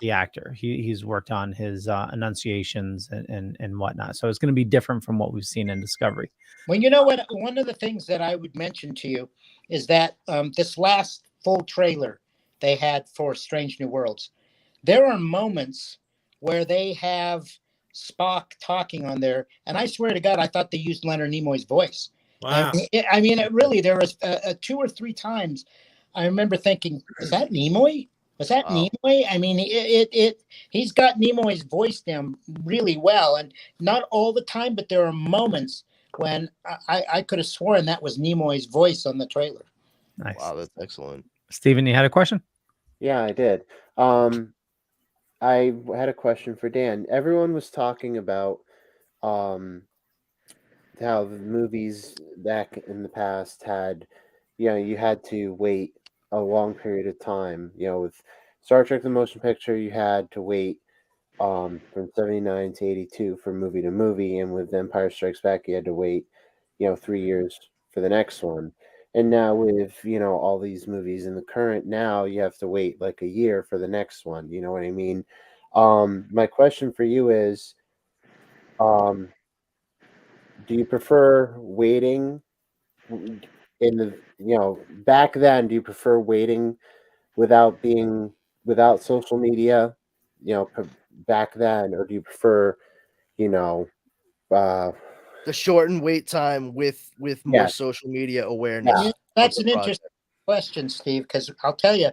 the actor. He's worked on his enunciations and whatnot. So it's going to be different from what we've seen in Discovery. Well, you know what? One of the things that I would mention to you is that this last full trailer they had for Strange New Worlds, there are moments where they have Spock talking on there, and I swear to God, I thought they used Leonard Nimoy's voice. Wow. I mean, it really, there was 2 or 3 times I remember thinking, is that Nimoy? Was that Nimoy? I mean, he's got Nimoy's voice down really well, and not all the time, but there are moments when I could have sworn that was Nimoy's voice on the trailer. Nice. Wow, that's excellent. Steven, you had a question? Yeah, I did. I had a question for Dan. Everyone was talking about how the movies back in the past had, you had to wait a long period of time. With Star Trek: The Motion Picture, you had to wait from 79 to 82 from movie to movie, and with Empire Strikes Back, you had to wait 3 years for the next one. And now with, all these movies in the current now, you have to wait like a year for the next one. You know what I mean? My question for you is, do you prefer waiting in the, back then, do you prefer waiting without social media, back then, or do you prefer, the shortened wait time with more social media awareness? Yeah, that's an interesting question, Steve, because I'll tell you,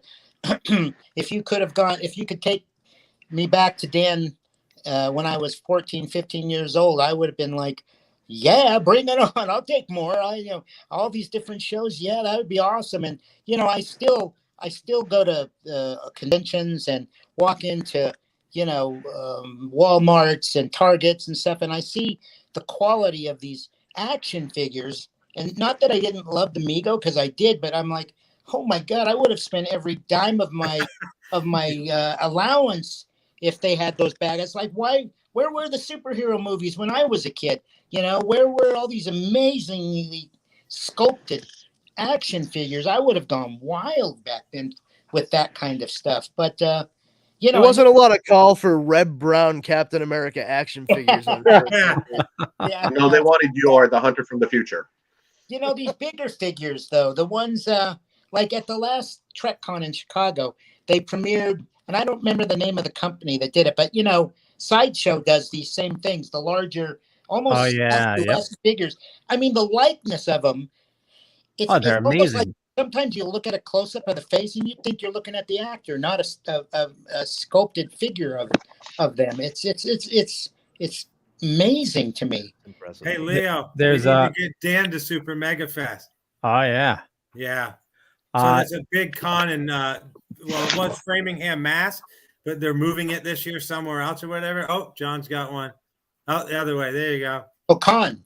if you could take me back to Dan when I was 14, 15 years old, I would have been like, yeah, bring it on. I'll take more. All these different shows. Yeah, that would be awesome. And, I still go to conventions and walk into, Walmarts and Targets and stuff. And I see the quality of these action figures. And not that I didn't love the Mego, because I did, but I'm like, oh my God, I would have spent every dime of my allowance if they had those bags. It's like, where were the superhero movies when I was a kid? Where were all these amazingly sculpted action figures? I would have gone wild back then with that kind of stuff. But, there wasn't a lot of call for Red Brown Captain America action figures. No, they wanted the Hunter from the Future. These bigger figures, though, the ones like at the last TrekCon in Chicago, they premiered, and I don't remember the name of the company that did it, but, Sideshow does these same things, the larger, almost less figures. I mean, the likeness of them, they're amazing. Like sometimes you look at a close-up of the face and you think you're looking at the actor, not a sculpted figure of them. It's amazing to me. Impressive. Hey, Leo, there's we need to get Dan to Super Mega Fest. Oh yeah. Yeah. So there's a big con in it was Framingham, Mass, but they're moving it this year somewhere else or whatever. Oh, John's got one. Oh, the other way. There you go. Oh, con.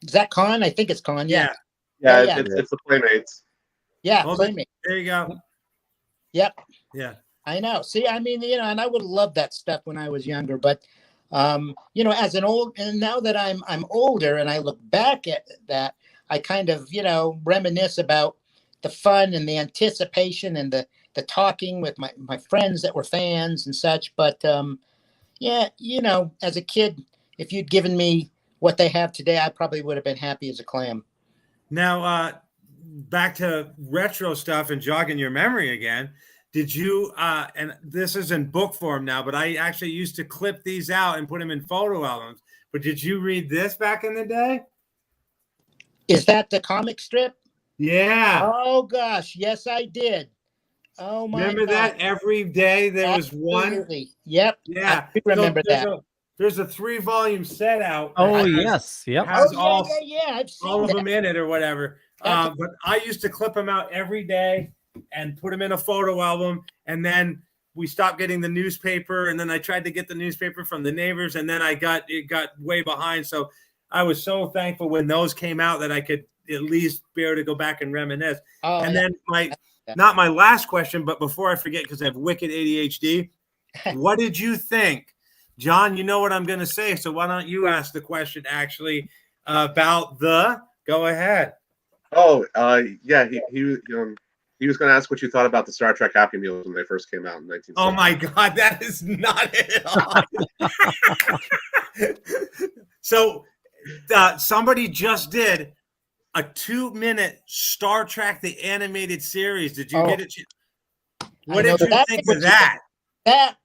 Is that con? I think it's con. Yeah. Yeah, it's the Playmates. Yeah, Playmates. There you go. Yep. Yeah. I know. See, I mean, and I would have loved that stuff when I was younger, but as and now that I'm older and I look back at that, I kind of, reminisce about, the fun and the anticipation and the talking with my friends that were fans and such. But yeah, as a kid, if you'd given me what they have today, I probably would have been happy as a clam. Now, back to retro stuff and jogging your memory again. Did you, and this is in book form now, but I actually used to clip these out and put them in photo albums. But did you read this back in the day? Is that the comic strip? Yeah. Oh, gosh. Yes, I did. Oh, my Remember God. that? Every day there was one? Absolutely. Yep. Yeah. I do remember there's that. There's a 3-volume set out. Oh, that yes. Yep. Has yeah. I've seen all of that. them in it or whatever. But I used to clip them out every day and put them in a photo album. And then we stopped getting the newspaper. And then I tried to get the newspaper from the neighbors. And then it got way behind. So I was so thankful when those came out that I could at least be able to go back and reminisce. Then not my last question, but before I forget, because I have wicked ADHD, what did you think? John, you know what I'm going to say. So why don't you ask the question actually about go ahead. Oh, yeah. He was going to ask what you thought about the Star Trek Happy Meals when they first came out in 1960. Oh my God, that is not it at all. So somebody just did a 2-minute Star Trek the animated series. Did you get it? What did you think of that? That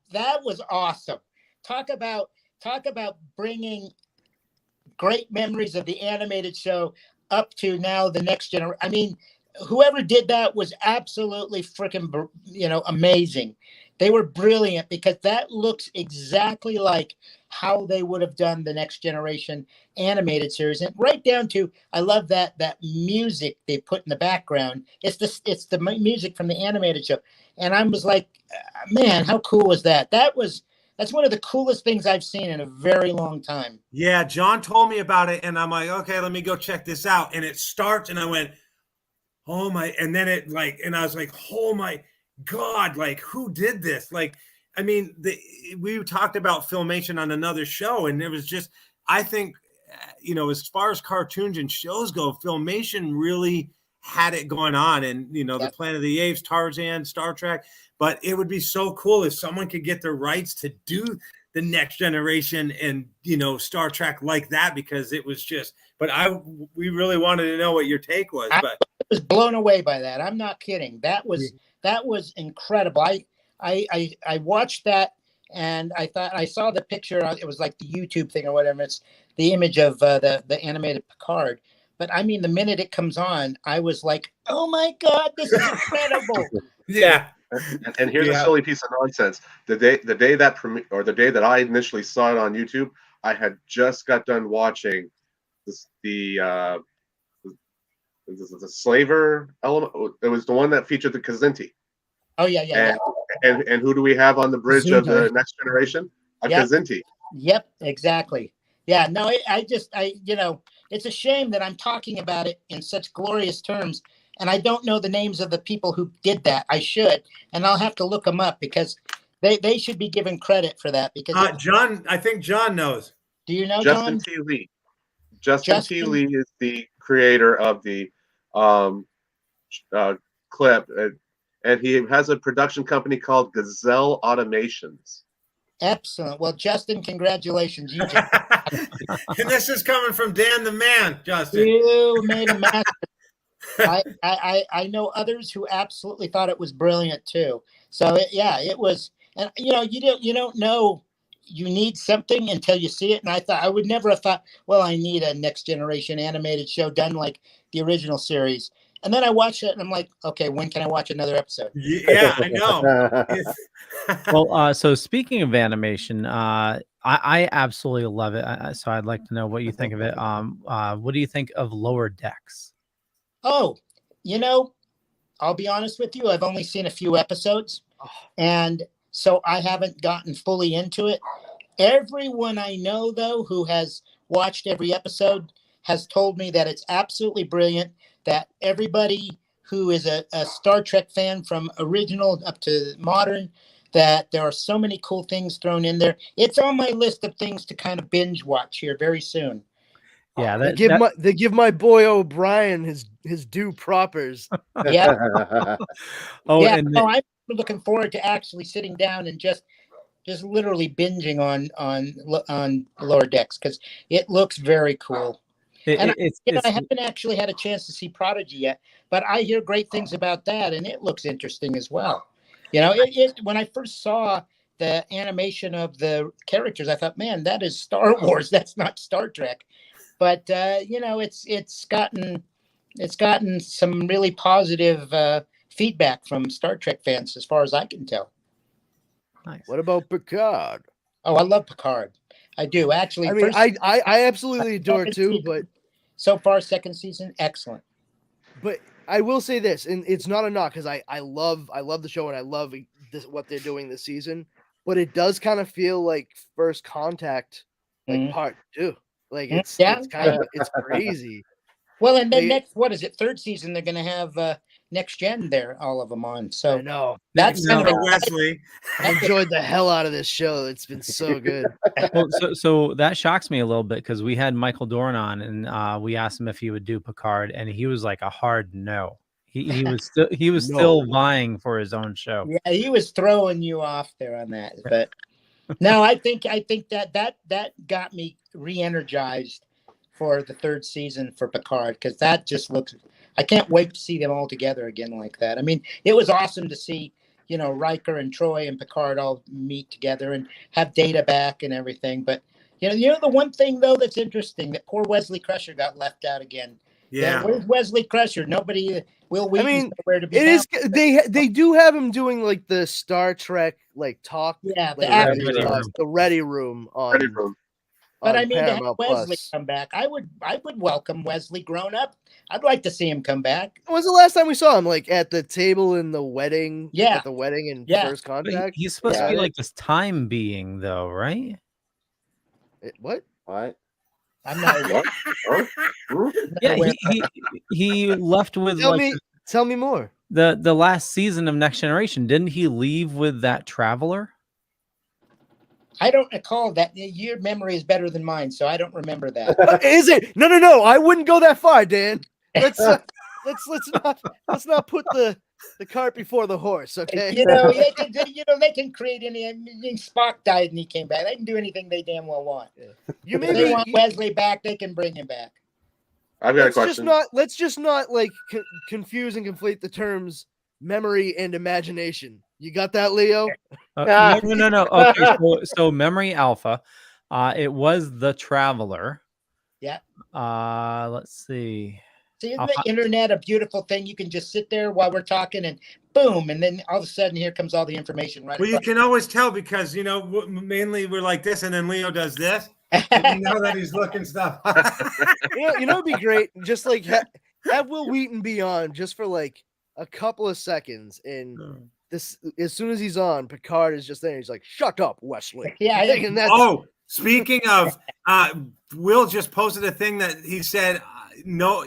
was awesome. Talk about bringing great memories of the animated show up to now the next generation. I mean, whoever did that was absolutely freaking, amazing. They were brilliant because that looks exactly like how they would have done the next generation animated series. And right down to, I love that music they put in the background. It's the music from the animated show. And I was like, man, how cool was that? That's one of the coolest things I've seen in a very long time. Yeah, John told me about it, and I'm like, okay, let me go check this out. And it starts, and I went, oh my, and then and I was like, oh my God, like, who did this? Like, I mean, we talked about Filmation on another show, and it was just, I think, as far as cartoons and shows go, Filmation really had it going on. And, the Planet of the Apes, Tarzan, Star Trek. But it would be so cool if someone could get the rights to do the next generation and, Star Trek like that, because it was just, but we really wanted to know what your take was. But I was blown away by that. I'm not kidding. That was incredible. I watched that and I thought I saw the picture. It was like the YouTube thing or whatever. It's the image of the animated Picard. But I mean, the minute it comes on, I was like, oh my God, this is incredible. Yeah. And here's a silly piece of nonsense. The day that I initially saw it on YouTube, I had just got done watching the slaver element. It was the one that featured the Kazinti. Oh yeah. And who do we have on the bridge of the next generation? Kazinti. Yep, exactly. Yeah, no, it's a shame that I'm talking about it in such glorious terms, and I don't know the names of the people who did that. I should, and I'll have to look them up because they should be given credit for that. Because John, I think John knows. Do you know Justin John? T. Lee? Justin T. Lee is the creator of the clip, and he has a production company called Gazelle Automations. Excellent. Well, Justin, congratulations. You and this is coming from Dan the Man, Justin. You made a master. I know others who absolutely thought it was brilliant too. So it was, and you don't know you need something until you see it. And I would never have thought, well, I need a next generation animated show done like the original series. And then I watched it and I'm like, okay, when can I watch another episode? Yeah, I know. Well, so speaking of animation, I absolutely love it. So I'd like to know what you think of it. What do you think of Lower Decks? Oh, I'll be honest with you. I've only seen a few episodes, and so I haven't gotten fully into it. Everyone I know, though, who has watched every episode has told me that it's absolutely brilliant, that everybody who is a Star Trek fan from original up to modern, that there are so many cool things thrown in there. It's on my list of things to kind of binge watch here very soon. Yeah, They give my boy O'Brien his due propers. Yeah. Oh, yeah. and No, I'm looking forward to actually sitting down and just literally binging on Lower Decks because it looks very cool. And I haven't actually had a chance to see Prodigy yet, but I hear great things about that, and it looks interesting as well. When I first saw the animation of the characters, I thought, man, that is Star Wars. That's not Star Trek. But it's gotten some really positive feedback from Star Trek fans, as far as I can tell. Nice. What about Picard? Oh, I love Picard. I do actually. I mean, I absolutely adore it too, but so far, second season, excellent. But I will say this, and it's not a knock because I love the show and I love what they're doing this season. But it does kind of feel like First Contact, like part 2. Like it's crazy. Well, and then next, what is it? Third season, they're going to have Next Gen there, all of them on. So I know that's kind of Wesley. I enjoyed the hell out of this show. It's been so good. Well, so that shocks me a little bit because we had Michael Dorn on and we asked him if he would do Picard, and he was like a hard no. He was still vying for his own show. Yeah, he was throwing you off there on that, but no, I think that got me re-energized for the third season for Picard because that just looks. I can't wait to see them all together again like that. I mean, it was awesome to see Riker and Troy and Picard all meet together and have Data back and everything. But the one thing though that's interesting that poor Wesley Crusher got left out again. Yeah, where's Wesley Crusher? Nobody. Will Wheaton's I mean, nowhere to be. It is. They do have him doing like the Star Trek like talk. Yeah, the Ready Room on. Ready Room. But I mean, to have Paramount Wesley Plus. come back, I would welcome Wesley grown up. I'd like to see him come back. When was the last time we saw him? Like at the table in the wedding? Yeah. At the wedding in First But Contact? he's supposed to be like this time being, though, right? What? What? I'm not. Yeah, he left with Tell me more. The last season of Next Generation. Didn't he leave with that traveler? I don't recall that. Your memory is better than mine, so I don't remember that. Is it? No. I wouldn't go that far, Dan. Let's not put the cart before the horse, okay? They can create any. Spock died and he came back. They can do anything they damn well want. If they want Wesley back, they can bring him back. I've got a question. Let's just not like confuse and conflate the terms memory and imagination. You got that, Leo? No. Okay, so Memory Alpha, it was the Traveler. Yeah. Let's see. See, isn't the internet a beautiful thing? You can just sit there while we're talking and boom, and then all of a sudden here comes all the information right. Well, you can always tell because mainly we're like this, and then Leo does this. And you know that he's looking stuff. It'd be great. Just like have Will Wheaton be on just for like a couple of seconds, and this as soon as he's on, Picard is just there. He's like, "Shut up, Wesley." Yeah. And that's, speaking of, Will just posted a thing that he said, "No,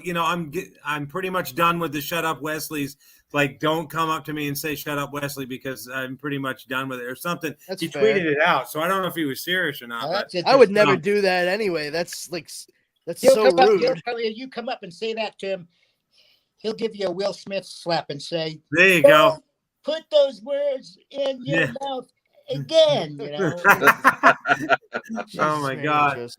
I'm pretty much done with the shut up Wesley's. Like, don't come up to me and say shut up Wesley because I'm pretty much done with it or something." He tweeted it out, so I don't know if he was serious or not. I would never do that anyway. That's He'll so rude. You come up and say that to him, he'll give you a Will Smith slap and say, "There you go. Put those words in your mouth again." Oh my God!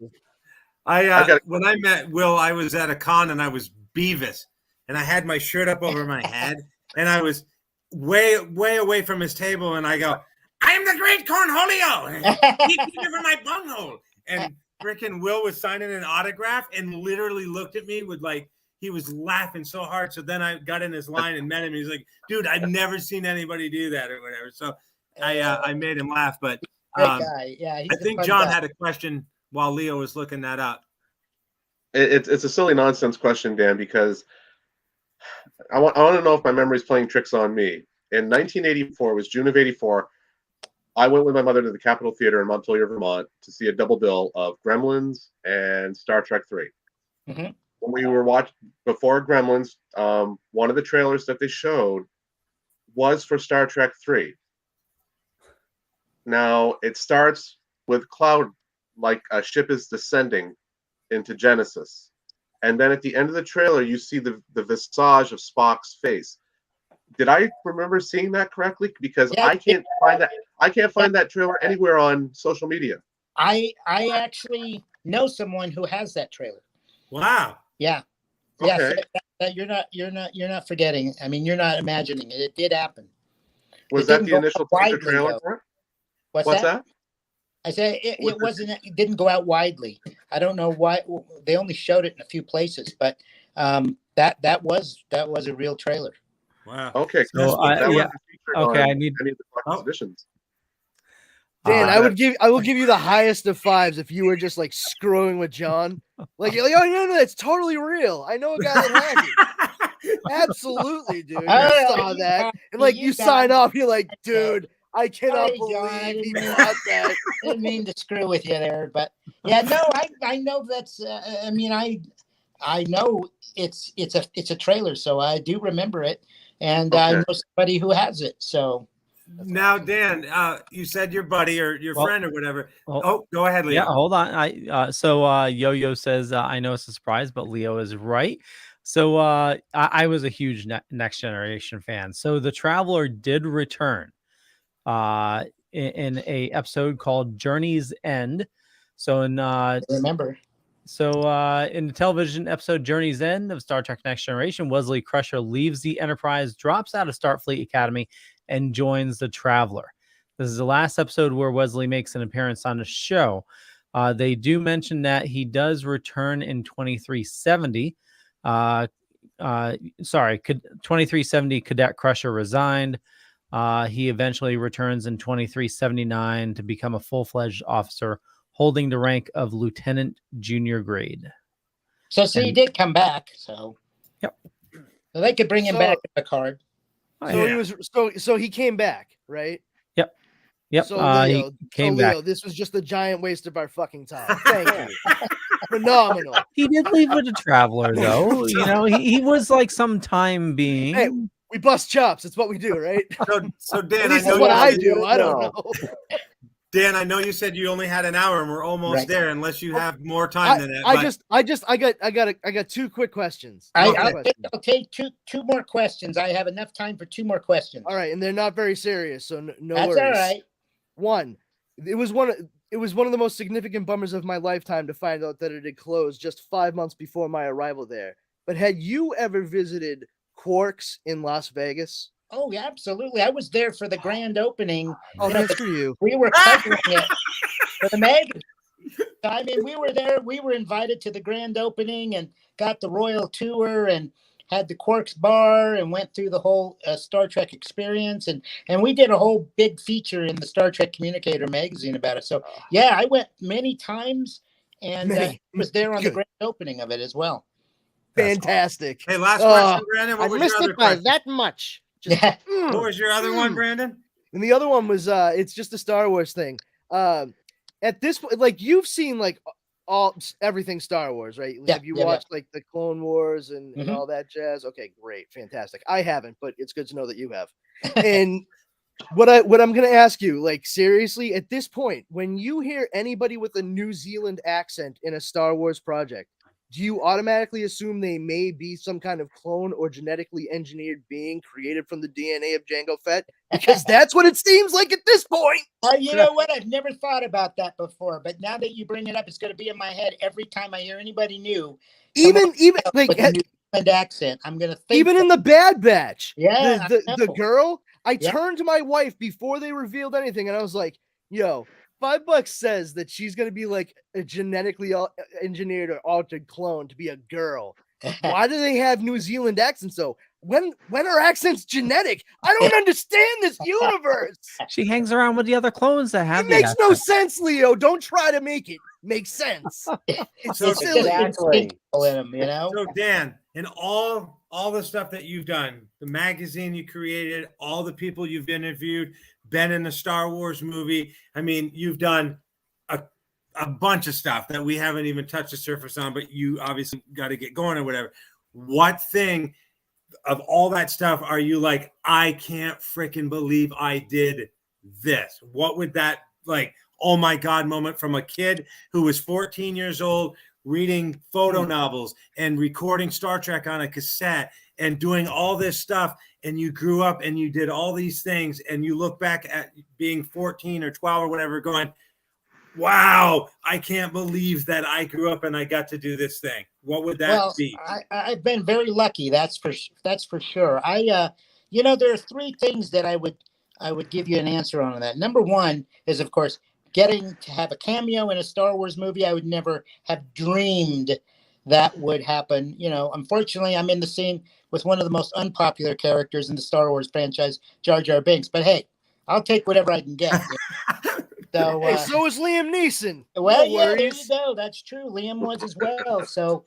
When I met Will, I was at a con and I was Beavis, and I had my shirt up over my head, and I was way away from his table, and I go, "I am the great Cornholio. Keep it from my bunghole." And freaking Will was signing an autograph and literally looked at me with like he was laughing so hard. So then I got in his line and met him. He's like, "Dude, I've never seen anybody do that or whatever." So I made him laugh, but great guy. Yeah, I think John had a question while Leo was looking that up. It's a silly nonsense question, Dan, because I want to know if my memory is playing tricks on me. In 1984, it was June of '84. I went with my mother to the Capitol Theater in Montpelier, Vermont, to see a double bill of Gremlins and Star Trek 3. Mm-hmm. When we were watching before Gremlins, one of the trailers that they showed was for Star Trek 3. Now it starts with cloud, like a ship is descending into Genesis, and then at the end of the trailer, you see the visage of Spock's face. Did I remember seeing that correctly? Because Yeah, I can't find that. I can't find that trailer anywhere on social media. I actually know someone who has that trailer. Wow. Yeah. Okay. Yeah. So you're not forgetting. I mean, you're not imagining it. It did happen. Was It that didn't the go initial out teaser widely, trailer though. for it? What's that? I said it wasn't. It didn't go out widely. I don't know why. They only showed it in a few places, but that was a real trailer. Wow. Okay. So, that wasn't featured okay, on I need. any of the Fox editions. Dan, I will give you the highest of fives if you were just like screwing with John. Like, oh no, it's totally real. I know a guy that has it. Absolutely, dude. You saw that, and like you sign off, you're like, dude, I cannot believe he bought that. I didn't mean to screw with you there, but yeah, no, I know that's. I mean, I know it's a trailer, so I do remember it, and I know somebody who has it. So now, Dan, you said your buddy or your friend or whatever. Oh, go ahead, Leo. Yeah, hold on. So Yo-Yo says, I know it's a surprise, but Leo is right. So I was a huge Next Generation fan. So the Traveler did return in a episode called Journey's End. So I remember. So in the television episode Journey's End of Star Trek Next Generation, Wesley Crusher leaves the Enterprise, drops out of Starfleet Academy, and joins the Traveler. This is the last episode where Wesley makes an appearance on the show. They do mention that he does return in 2370. 2370 Cadet Crusher resigned. He eventually returns in 2379 to become a full-fledged officer, holding the rank of Lieutenant Junior grade. So he did come back. So yep. So they could bring him back to the card. So he came back, right? Yep. So Leo, he came back. This was just a giant waste of our fucking time. Thank you. Phenomenal. He did leave with a Traveler, though. You know, he was like some time being. Hey, we bust chops. It's what we do, right? So Dan, At least I know that's what I you- do. I don't know. Dan, I know you said you only had an hour, and we're almost Right. there. Unless you have more time than that. I got two quick questions. I'll take two more questions. I have enough time for two more questions. All right, and they're not very serious, so no That's worries. all right. One, it was one of the most significant bummers of my lifetime to find out that it had closed just 5 months before my arrival there. But had you ever visited Quarks in Las Vegas? Oh, yeah, absolutely. I was there for the grand opening. Oh, that's for you. We were covering it for the magazine. I mean, we were there. We were invited to the grand opening and got the royal tour and had the Quarks bar and went through the whole Star Trek experience. And we did a whole big feature in the Star Trek Communicator magazine about it. So, yeah, I went many times and was there on the grand opening of it as well. Fantastic. Hey, last question, Brandon. I What was missed your other it by question? that much. What was your other one, Brandon? And the other one was it's just a Star Wars thing. At this point, like you've seen like everything Star Wars, right? Yeah, Have you yeah, watched like the Clone Wars and Mhm. all that jazz? Okay, great, fantastic. I haven't, but it's good to know that you have. And what I'm gonna ask you, like seriously, at this point, when you hear anybody with a New Zealand accent in a Star Wars project, do you automatically assume they may be some kind of clone or genetically engineered being created from the DNA of Jango Fett? Because that's what it seems like at this point. You know what? I've never thought about that before, but now that you bring it up, it's going to be in my head every time I hear anybody new. Even like with a New Zealand accent, I'm going to think. even in the Bad Batch, Yeah, the girl, I Yeah. turned to my wife before they revealed anything, and I was like, "Yo, $5 says that she's gonna be like a genetically engineered or altered clone to be a girl. Why do they have New Zealand accents? So when are accents genetic? I don't understand this universe. She hangs around with the other clones that have It the makes no accent. sense, Leo. Don't try to make it make sense. It's So silly. So Dan, in all the stuff that you've done, the magazine you created, all the people you've interviewed, been in the Star Wars movie. I mean, you've done a bunch of stuff that we haven't even touched the surface on, but you obviously got to get going or whatever. What thing of all that stuff are you like, I can't freaking believe I did this? What would that like, oh my God moment from a kid who was 14 years old, reading photo novels and recording Star Trek on a cassette and doing all this stuff, and you grew up and you did all these things, and you look back at being 14 or 12 or whatever going, wow, I can't believe that I grew up and I got to do this thing. What would that be? I've been very lucky. That's for sure. There are three things that I would give you an answer on that. Number one is, of course, getting to have a cameo in a Star Wars movie. I would never have dreamed that would happen. Unfortunately, I'm in the scene with one of the most unpopular characters in the Star Wars franchise, Jar Jar Binks. But hey, I'll take whatever I can get. So, so is Liam Neeson. Well, No yeah, there you worries. go. That's true. Liam was as well. So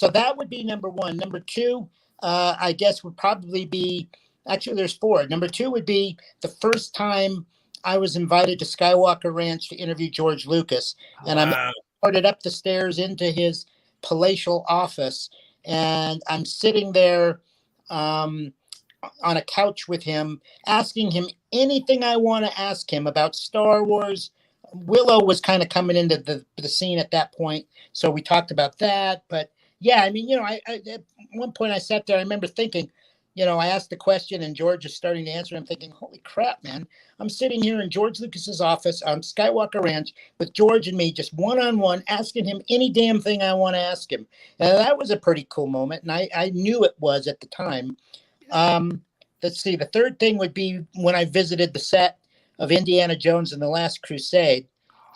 that would be number one. Number two, I guess would probably be, actually there's four. Number two would be the first time I was invited to Skywalker Ranch to interview George Lucas. And I'm escorted up the stairs into his palatial office. And I'm sitting there on a couch with him, asking him anything I want to ask him about Star Wars. Willow was kind of coming into the scene at that point, so we talked about that. But yeah, I mean, I at one point I sat there, I remember thinking, I asked the question and George is starting to answer. I'm thinking, holy crap, man, I'm sitting here in George Lucas's office on Skywalker Ranch with George and me, just one-on-one, asking him any damn thing I want to ask him. And that was a pretty cool moment, and I knew it was at the time. Let's see. The third thing would be when I visited the set of Indiana Jones and the Last Crusade,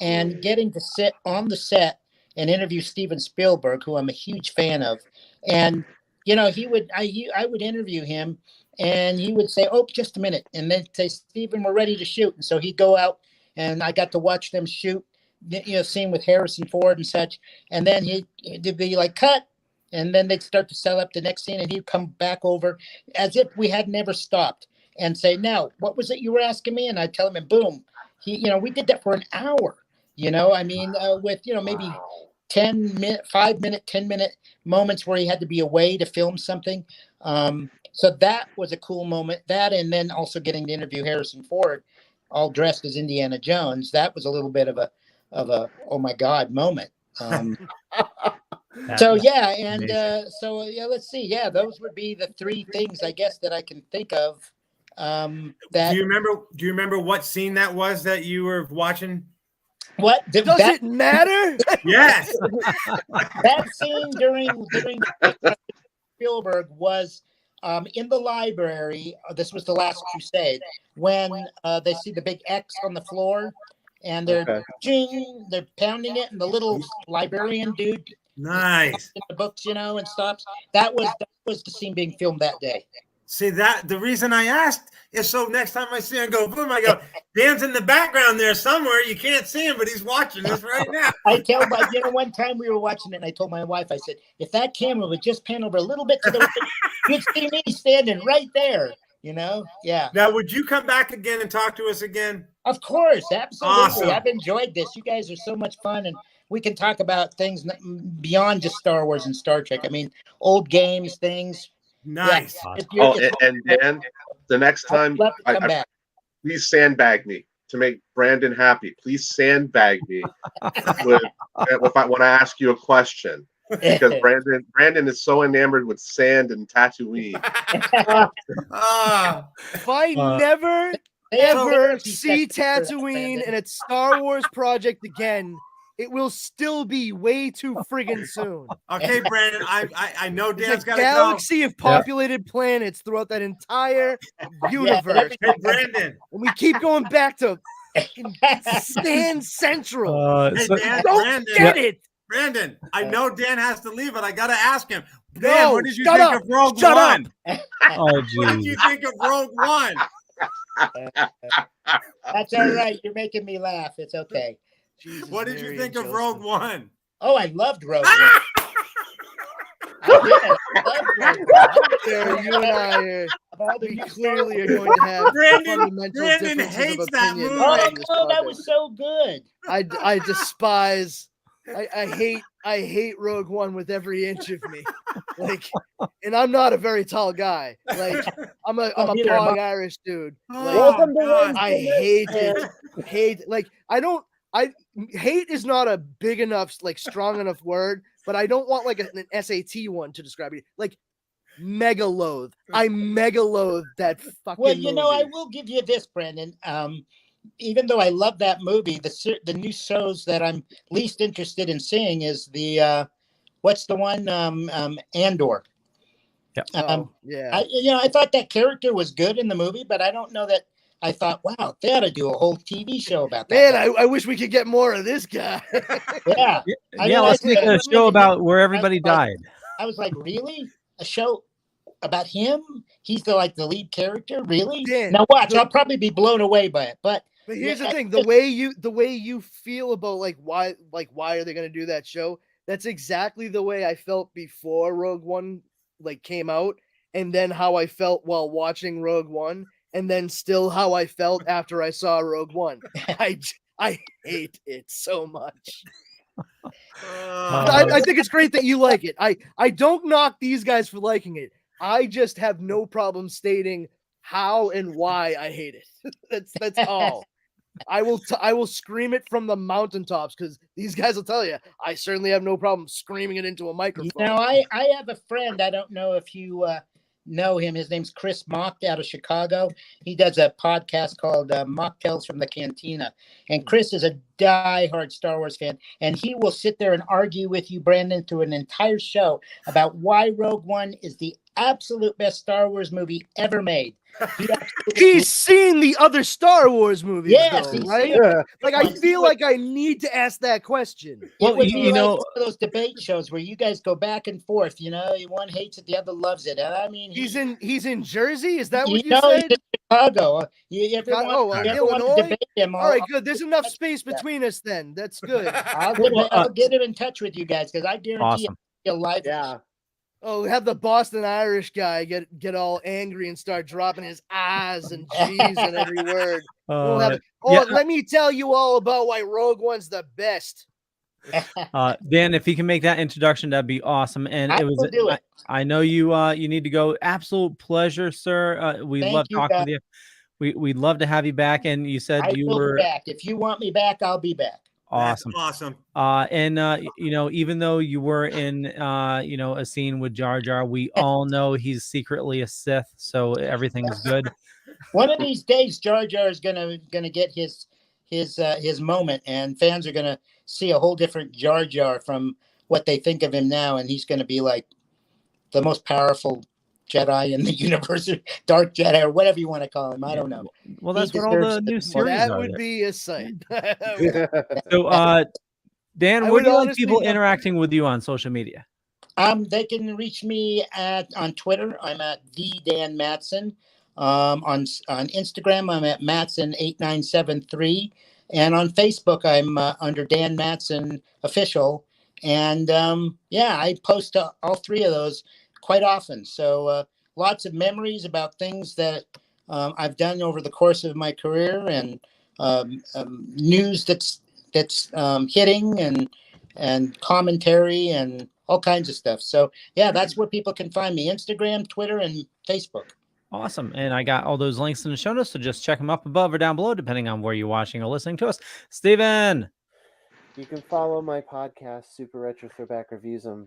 and getting to sit on the set and interview Steven Spielberg, who I'm a huge fan of. And I would interview him, and he would say, "Oh, just a minute," and then say, "Steven, we're ready to shoot." And so he'd go out, and I got to watch them shoot, scene with Harrison Ford and such. And then he'd be like, "Cut." And then they'd start to set up the next scene, and he'd come back over as if we had never stopped and say, "Now, what was it you were asking me?" And I'd tell him, and boom, we did that for an hour. With maybe 5-minute, 10-minute moments where he had to be away to film something. So that was a cool moment. That, and then also getting to interview Harrison Ford, all dressed as Indiana Jones. That was a little bit of a oh my God moment. Let's see. Yeah, those would be the three things I guess that I can think of. Do you remember what scene that was that you were watching? What does it matter? Yes. That scene during Spielberg was in the library. This was the Last Crusade, when they see the big X on the floor, and they're they're pounding it, and the little librarian dude in the books, and stops. That was the scene being filmed that day. See, that the reason I asked is so next time I see him go boom, I go, Dan's in the background there somewhere. You can't see him, but he's watching this right now. I tell one time we were watching it, and I told my wife, I said, if that camera would just pan over a little bit to the right, you'd see me standing right there. Yeah. Now, would you come back again and talk to us again? Of course, absolutely. Awesome. I've enjoyed this. You guys are so much fun, and we can talk about things beyond just Star Wars and Star Trek. I mean, old games, things. Nice. Yeah. And Dan, the next time, please sandbag me to make Brandon happy. Please sandbag me when I ask you a question, because Brandon is so enamored with sand and Tatooine. If I never ever see Tatooine in a Star Wars project again, it will still be way too friggin' soon. Okay, Brandon, I know Dan's got a galaxy of populated planets throughout that entire universe. Hey, Brandon. And we keep going back to Sand Central. Hey, Dan, don't get it. Brandon, I know Dan has to leave, but I got to ask him. Dan, No, what did you shut think up. of Rogue Shut One? Oh, What did you think of Rogue One? That's all right. You're making me laugh. It's okay. What did you think of Rogue One? Oh, I loved Rogue One. I You and I we clearly are going to have fundamental Brandon differences hates of that opinion. movie. Oh, no, that was so good. I despise. I hate Rogue One with every inch of me. And I'm not a very tall guy. I'm a Pog Irish dude. I hate it. Hate is not a big enough, strong enough word but I don't want like an SAT one to describe it. Like mega loathe. I mega loathe that fucking Well, you know, I movie. will give you this, Brandon. Even though I love that movie, the new shows that I'm least interested in seeing is the what's the one Andor. Yeah. I thought that character was good in the movie, but I don't know that. I thought, wow, they ought to do a whole TV show about that. Man, I wish we could get more of this guy. Yeah. Let's make a show about where everybody died. I was like, really? A show about him? He's the lead character? Really? Dan, now watch, I'll probably be blown away by it. But here's the thing: the way you feel about why are they gonna do that show? That's exactly the way I felt before Rogue One came out, and then how I felt while watching Rogue One, and then still how I felt after I saw Rogue One. I hate it so much. I think it's great that you like it. I don't knock these guys for liking it. I just have no problem stating how and why I hate it. That's all. I will scream it from the mountaintops because these guys will tell you I certainly have no problem screaming it into a microphone. Now I have a friend. I don't know if you know him. His name's Chris Mock out of Chicago. He does a podcast called Mocktails from the Cantina. And Chris is a diehard Star Wars fan. And he will sit there and argue with you, Brandon, through an entire show about why Rogue One is the absolute best Star Wars movie ever made. He's seen the other Star Wars movies, yes, though, right? Yeah. Like I feel like I need to ask that question. Well, you know, one of those debate shows where you guys go back and forth. You know, one hates it, the other loves it. And I mean, he's in Jersey. Is that what you know, He's in Chicago. Illinois. Debate him, all right, good. There's enough space between us then. That's good. I'll get him in touch with you guys because I guarantee he'll like. Yeah. Oh, have the Boston Irish guy get all angry and start dropping his ahs and G's in every word. Let me tell you all about why Rogue One's the best. Dan, if he can make that introduction, that'd be awesome. And I will do it. I know you need to go. Absolute pleasure, sir. We love talking with you. We'd love to have you back. And you said you were back. If you want me back, I'll be back. Awesome. That's awesome. And even though you were in a scene with Jar Jar, we all know he's secretly a Sith, so everything's good. One of these days, Jar Jar is gonna get his moment, and fans are gonna see a whole different Jar Jar from what they think of him now, and he's gonna be like the most powerful Jedi in the universe, Dark Jedi, or whatever you want to call him. I don't know. Well, that's what all the new series that are. would be a sight. So, Dan, where do you like people interacting with you on social media? They can reach me on Twitter. I'm at the Dan Madsen. On Instagram, I'm at Madsen8973, and on Facebook, I'm under Dan Madsen Official. And I post to all three of those quite often. So lots of memories about things that I've done over the course of my career, and news that's hitting, and commentary and all kinds of stuff. So yeah, that's where people can find me: Instagram, Twitter, and Facebook. Awesome. And I got all those links in the show notes, so just check them up above or down below, depending on where you're watching or listening to us. Steven. You can follow my podcast, Super Retro Throwback Reviews, on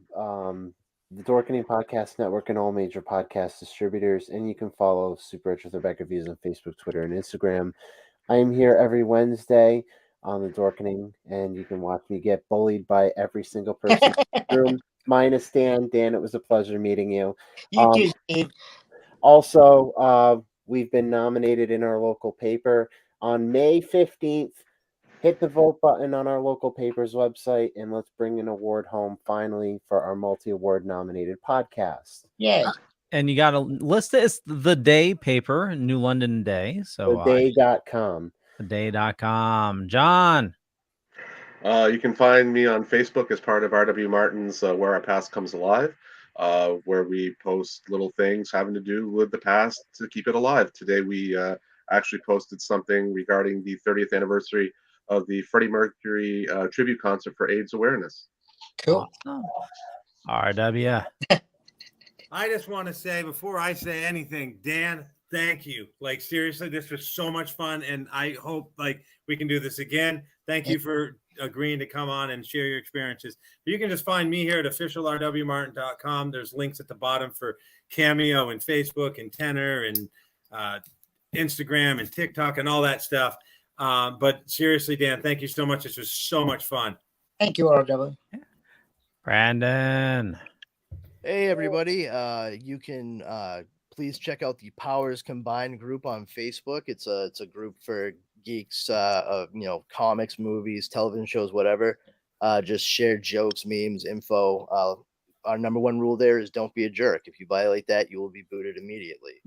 the Dorkening Podcast Network and all major podcast distributors. And you can follow Super Retro Throwback Reviews on Facebook, Twitter, and Instagram. I am here every Wednesday on the Dorkening, and you can watch me get bullied by every single person in the room, minus Dan. Dan, it was a pleasure meeting you. You too, Steve. Also, we've been nominated in our local paper on May 15th. Hit the vote button on our local paper's website, and let's bring an award home finally for our multi-award nominated podcast. Yeah. And you got to list it. It's the Day paper, New London Day. So theday.com. Theday.com. John. You can find me on Facebook as part of R.W. Martin's Where Our Past Comes Alive, where we post little things having to do with the past to keep it alive. Today we actually posted something regarding the 30th anniversary of the Freddie Mercury tribute concert for AIDS awareness. Cool. Awesome. RW. I just want to say, before I say anything, Dan, thank you. Seriously, this was so much fun, and I hope we can do this again. Thank you for agreeing to come on and share your experiences. But you can just find me here at officialrwmartin.com. There's links at the bottom for Cameo and Facebook and Tenor and Instagram and TikTok and all that stuff. But seriously, Dan, thank you so much. This was so much fun. Thank you, RW. Brandon. Hey everybody, you can please check out the Powers Combined group on Facebook. It's a group for geeks of comics, movies, television shows, whatever. Just share jokes, memes, info. Our number one rule there is don't be a jerk. If you violate that, you will be booted immediately.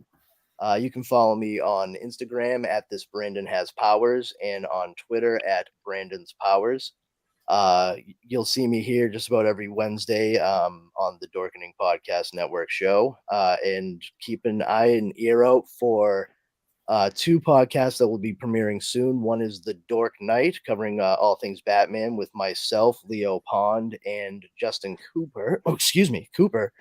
You can follow me on Instagram at this Brandon Has Powers and on Twitter at Brandon's Powers. You'll see me here just about every Wednesday on the Dorkening Podcast Network show. And keep an eye and ear out for 2 podcasts that will be premiering soon. One is The Dork Night, covering all things Batman with myself, Leo Pond, and Justin Cooper. Cooper,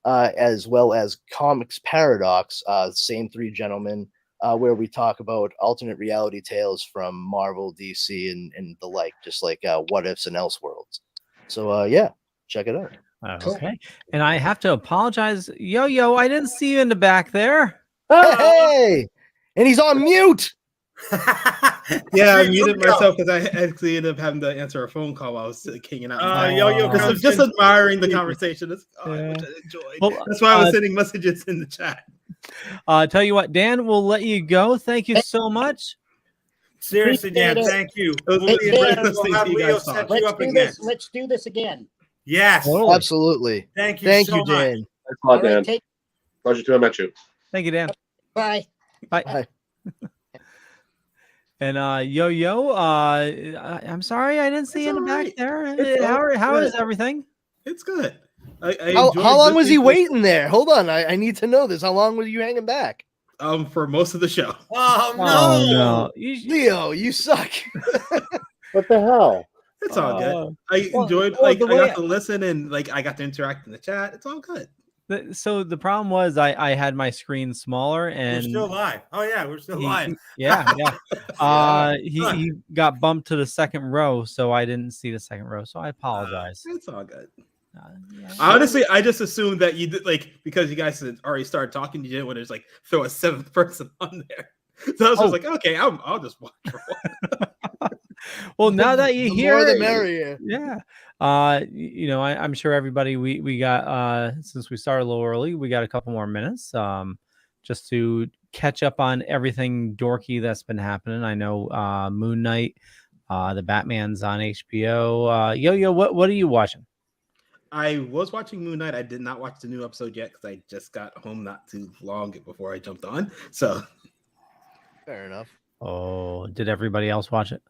as well as Comics Paradox, same 3 gentlemen, where we talk about alternate reality tales from Marvel, DC, and the like, just like What Ifs and Elseworlds. So, yeah, check it out. Okay. And I have to apologize. Yo, I didn't see you in the back there. Hey! And he's on mute! Yeah, I muted myself because I actually ended up having to answer a phone call while I was hanging out. I'm just admiring the conversation. Which I enjoyed. Well, that's why I was sending messages in the chat. Tell you what, Dan, we'll let you go. Thank you so much. Seriously, Dan, thank you. Let's do this again. Yes. Oh, absolutely. Thank you Thank so you, much. Dan. Thanks a lot, Dan. Pleasure to have met you. Thank you, Dan. Bye. Bye. And I'm sorry I didn't see you in the back there. How is everything? It's good. How long was he waiting there? Hold on, I need to know this. How long were you hanging back? For most of the show. Oh no. Leo, you suck. What the hell? It's all good. I enjoyed I got to listen and I got to interact in the chat. It's all good. So the problem was I had my screen smaller and we're still live. Oh yeah, we're still live. Yeah. He got bumped to the second row, so I didn't see the second row. So I apologize. It's all good. Honestly, I just assumed that you did because you guys had already started talking. You didn't want to throw a 7th person on there. So I was just okay, I'll just watch for one. Well, now that you hear, more the merrier. Yeah. I'm sure everybody we got since we started a little early, we got a couple more minutes just to catch up on everything dorky that's been happening. I know Moon Knight, the Batman's on HBO. What are you watching? I was watching Moon Knight. I did not watch the new episode yet because I just got home not too long before I jumped on. So fair enough. Oh, did everybody else watch it?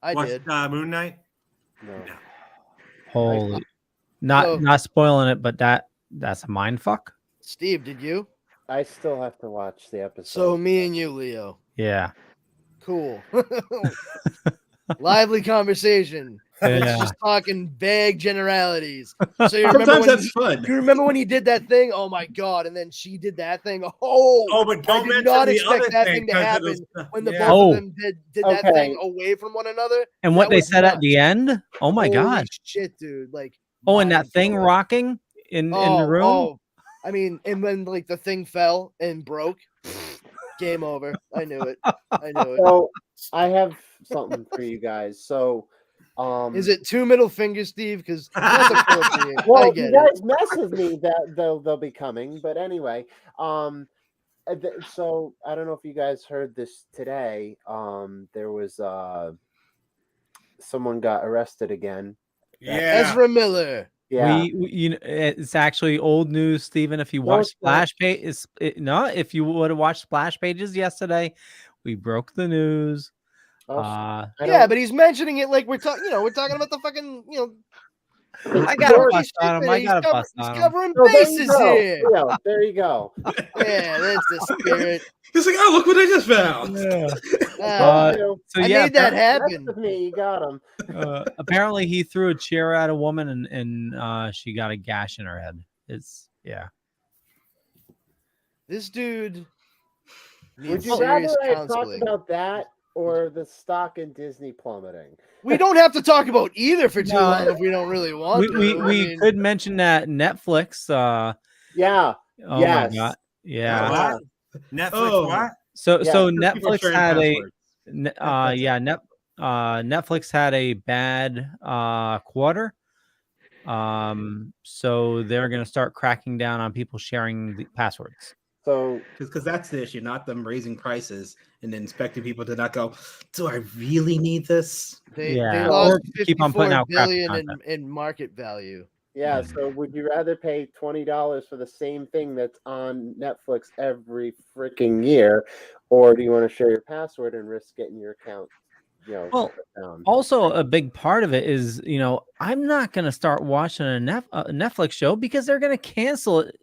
I did. Moon Knight? No. Holy, not spoiling it, but that's a mind fuck. Steve, did you? I still have to watch the episode. So me and you, Leo. Yeah. Cool. Lively conversation. Yeah. Just talking vague generalities. So you sometimes that's fun. You remember when he did that thing? Oh my god! And then she did that thing. Oh, but I did not expect that thing to happen when the both of them did that thing away from one another. And what they said at the end? Oh my god! Shit, dude! And that thing rocking in the room. Oh, I mean, and when the thing fell and broke, game over. I knew it. So I have something for you guys. So. Is it 2 middle fingers, Steve? Because that's appropriate. Well, you guys mess with me that they'll be coming, but anyway, so I don't know if you guys heard this today. There was someone got arrested again. Yeah, Ezra Miller. Yeah, it's actually old news, Stephen. If you watch Splash Page, if you would have watched Splash Pages yesterday, we broke the news. Yeah, but he's mentioning it like we're talking. We're talking about the fucking. I got a bust on him. He's covering bases here. There you go. Yeah, that's the spirit. He's like, oh, look what I just found. Yeah. I made that happen. With me, you got him. Apparently, he threw a chair at a woman, and she got a gash in her head. This dude. Would you rather I talk about that or the stock in Disney plummeting? We don't have to talk about either for too long if we don't really want to. We I mean, could mention that Netflix. Yeah. Oh Yes. my god. Yeah. What? Netflix Oh. what? So Yeah, so People Netflix sharing had passwords. Netflix had a bad quarter. So they're gonna start cracking down on people sharing the passwords. So Because that's the issue, not them raising prices and then expecting people to not go, do I really need this? they Yeah, lost or keep on putting 54 out crappy billion content. in market value. yeah, so would you rather pay $20 for the same thing that's on Netflix every freaking year, or do you want to share your password and risk getting your account, Well, shut down? also a big part of it is, I'm not going to start watching a Netflix show because they're going to cancel it,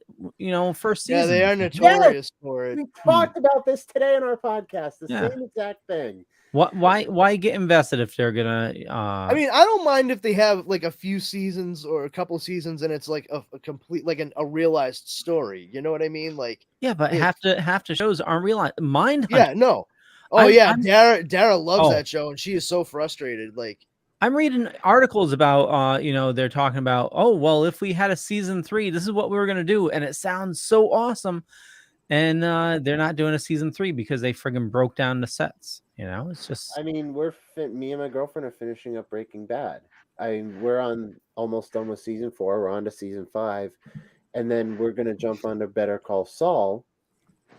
first Yeah, season. they are notorious for it. We talked about this today in our podcast, the Yeah. same exact thing. Why get invested if they're gonna? I mean, I don't mind if they have like a few seasons or a couple seasons and it's like a complete like a realized story. You know what I mean? Like Yeah, but it- half the shows aren't real. Mindhunter. yeah, no. Oh I'm- yeah, I'm- Dara loves Oh. that show and she is so frustrated. Like I'm reading articles about, they're talking about, oh, well, if we had a season 3, this is what we were going to do. And it sounds so awesome. And they're not doing a season 3 because they friggin' broke down the sets. It's just, I mean, me and my girlfriend are finishing up Breaking Bad. We're almost done with season 4. We're on to season 5, and then we're gonna jump onto Better Call Saul,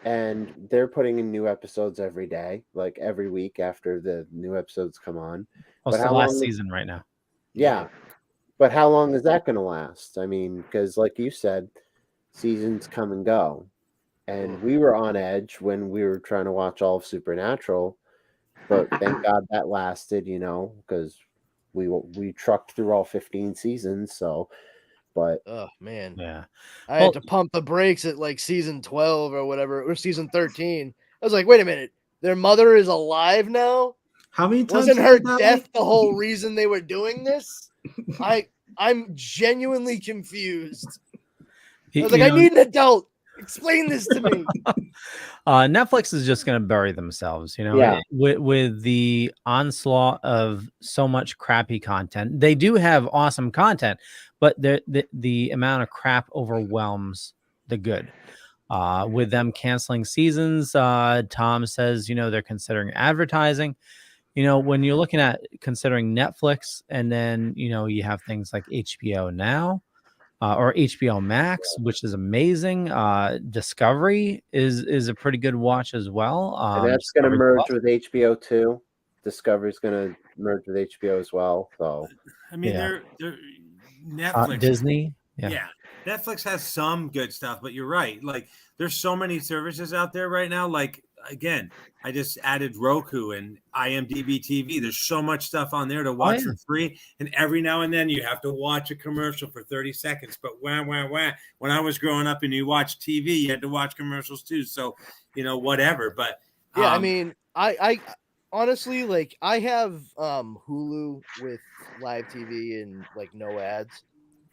and they're putting in new episodes every day, like every week after the new episodes come on. well, it's the last season right now. Yeah, but how long is that gonna last? I mean, because like you said, seasons come and go, and we were on edge when we were trying to watch all of Supernatural. But thank God that lasted, because we trucked through all 15 seasons. So, but oh man, yeah, I had to pump the brakes at like season 12 or whatever, or season 13. I was like, wait a minute, their mother is alive now? How many times Wasn't did her that death like- the whole reason they were doing this? I'm genuinely confused. I was like, I need an adult. Explain this to me. Netflix is just going to bury themselves, Yeah. with the onslaught of so much crappy content. They do have awesome content, but the amount of crap overwhelms the good. With them canceling seasons, Tom says, they're considering advertising. When you're looking at considering Netflix, and then, you have things like HBO Now, or HBO Max, which is amazing. Discovery is a pretty good watch as well. and that's going to Discovery merge Plus. with HBO too. Discovery's going to merge with HBO as well. So, I mean, Yeah. they're Netflix, Disney. Yeah. Netflix has some good stuff, but you're right. Like, there's so many services out there right now. Like, again, I just added Roku and IMDb TV. There's so much stuff on there to watch for free. And every now and then you have to watch a commercial for 30 seconds. But when I was growing up and you watched TV, you had to watch commercials too. So, whatever. But Yeah, I mean, I honestly, like, I have Hulu with live TV and like no ads.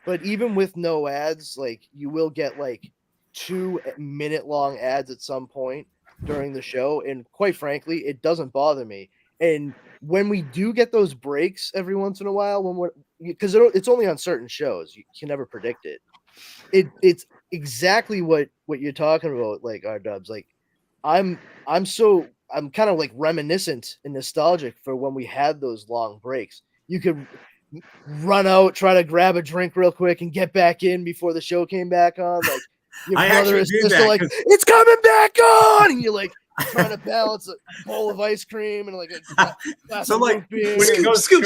But even with no ads, like, you will get like 2-minute long ads at some point during the show, and quite frankly, it doesn't bother me. And when we do get those breaks every once in a while, because it's only on certain shows, you can never predict it. It's exactly what you're talking about, like R-Dubs. Like, I'm kind of like reminiscent and nostalgic for when we had those long breaks. You could run out, try to grab a drink real quick, and get back in before the show came back on. Like, your I brother actually or do sister, that, like, 'cause- it's coming back on, and you're like trying to balance a bowl of ice cream and like a glass So of like root beer. when it goes Scoop.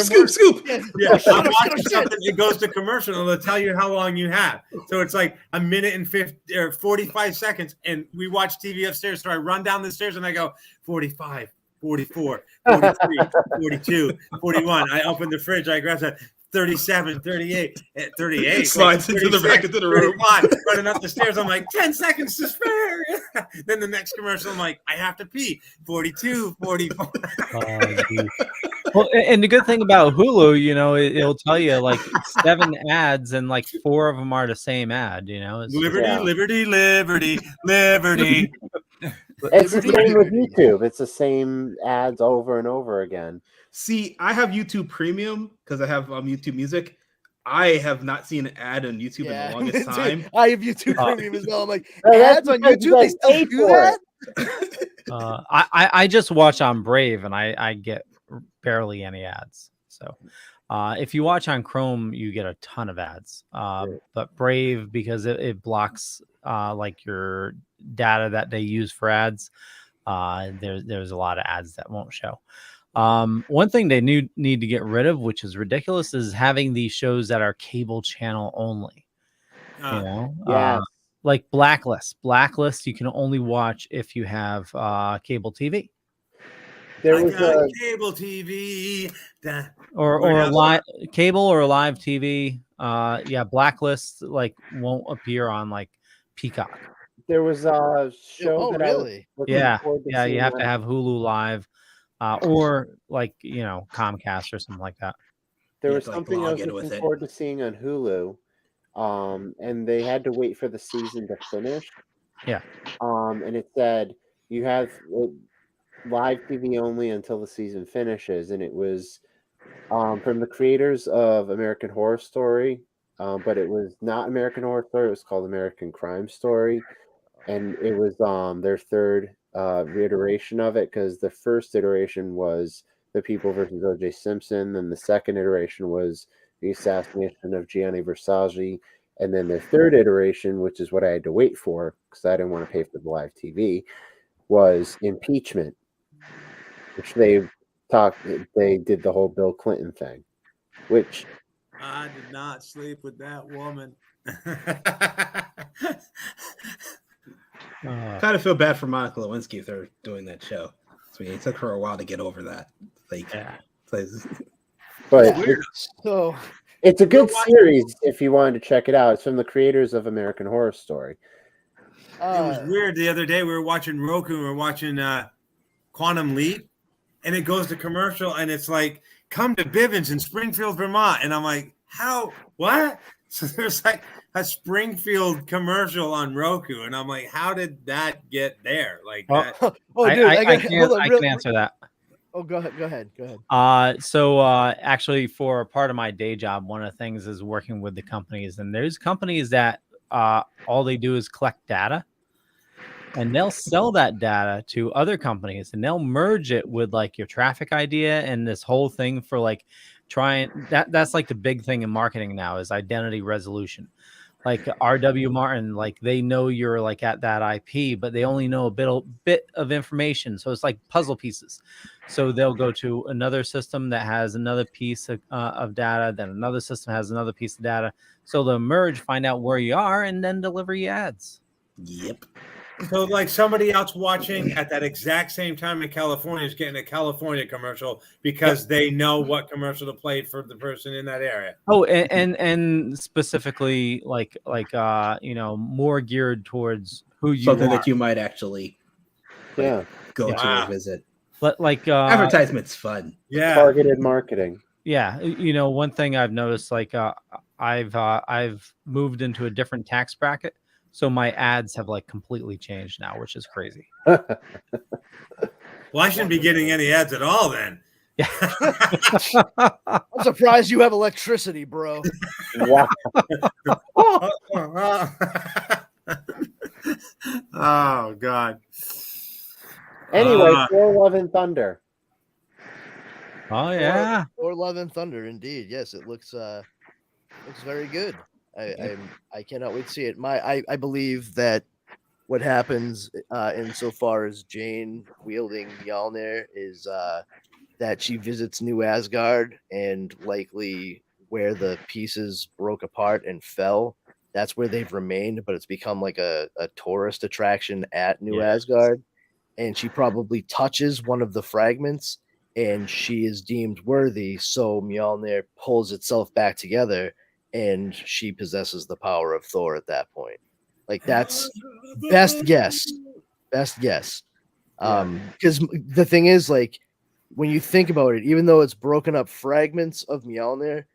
Yeah, Shut I'm up, watching shut up. something. It goes to commercial, and they'll tell you how long you have. So it's like a minute and 50 or 45 seconds, and we watch TV upstairs. So I run down the stairs and I go 45, 44, 43, 42, 41. I open the fridge. I grab that 37, 38, 38. Slides into the back of the room. 35, running up the stairs. I'm like 10 seconds to spare. Then the next commercial, I'm like, I have to pee. 42, 44. Well, and the good thing about Hulu, it'll tell you like 7 ads, and like 4 of them are the same ad. It's Liberty, liberty, liberty, liberty. It's the same with YouTube. It's the same ads over and over again. See, I have YouTube Premium because I have YouTube Music. I have not seen an ad on YouTube in the longest time. I have YouTube Premium as well. I'm like, that's ads on because you YouTube, they guys still pay do for that? I just watch on Brave and I get barely any ads. So if you watch on Chrome, you get a ton of ads. But Brave, because it blocks like your data that they use for ads, there's a lot of ads that won't show. One thing they need to get rid of, which is ridiculous, is having these shows that are cable channel only. You know, like Blacklist, you can only watch if you have cable TV. There was cable TV. Or a live cable or a live TV. Yeah, Blacklist like won't appear on like Peacock. There was a show that I was looking Yeah, forward to yeah, you seeing have on- to have Hulu Live, or like Comcast or something like that. There was something I was looking forward to seeing on Hulu, and they had to wait for the season to finish. Yeah. And it said you have live TV only until the season finishes, and it was from the creators of American Horror Story, but it was not American Horror Story. It was called American Crime Story, and it was their third reiteration of it, because the first iteration was The People versus O.J. Simpson, and the second iteration was the assassination of Gianni Versace, and then the third iteration, which is what I had to wait for because I didn't want to pay for the live TV, was impeachment, which they did the whole Bill Clinton thing, which I did not sleep with that woman. Kind of feel bad for Monica Lewinsky if they're doing that show. So it took her a while to get over that. Like, but so it's a good series if you wanted to check it out. It's from the creators of American Horror Story. It was weird. The other day we were watching Roku and we were watching Quantum Leap, and it goes to commercial and it's like, come to Bivens in Springfield, Vermont. And I'm like, how? What? So there's like a Springfield commercial on Roku, and I'm like, how did that get there? Like that? I can answer that. Oh, go ahead. So actually, for part of my day job, one of the things is working with the companies, and there's companies that all they do is collect data, and they'll sell that data to other companies, and they'll merge it with like your traffic idea and this whole thing for like that's like the big thing in marketing now is identity resolution. Like RW Martin, like they know you're like at that IP, but they only know a bit of information. So it's like puzzle pieces. So they'll go to another system that has another piece of data, then another system has another piece of data. So they'll merge, find out where you are, and then deliver you ads. Yep. So like somebody else watching at that exact same time in California is getting a California commercial because they know what commercial to play for the person in that area. Oh, and specifically like more geared towards who you something are. that you might actually go to or visit. But like advertisement's fun. Yeah. Targeted marketing. Yeah, one thing I've noticed, like I've moved into a different tax bracket. So my ads have like completely changed now, which is crazy. Well, I shouldn't be getting any ads at all then. I'm surprised you have electricity, bro. Wow. Oh, God. Anyway, Thor: Love and Thunder. Oh yeah. Thor: Love and Thunder, indeed. Yes, it looks very good. I cannot wait to see it. I believe that what happens insofar as Jane wielding Mjolnir is that she visits New Asgard, and likely where the pieces broke apart and fell, that's where they've remained, but it's become like a tourist attraction at New Asgard. And she probably touches one of the fragments and she is deemed worthy, so Mjolnir pulls itself back together and she possesses the power of Thor at that point. Like, that's best guess. Because the thing is, like, when you think about it, even though it's broken up fragments of Mjolnir,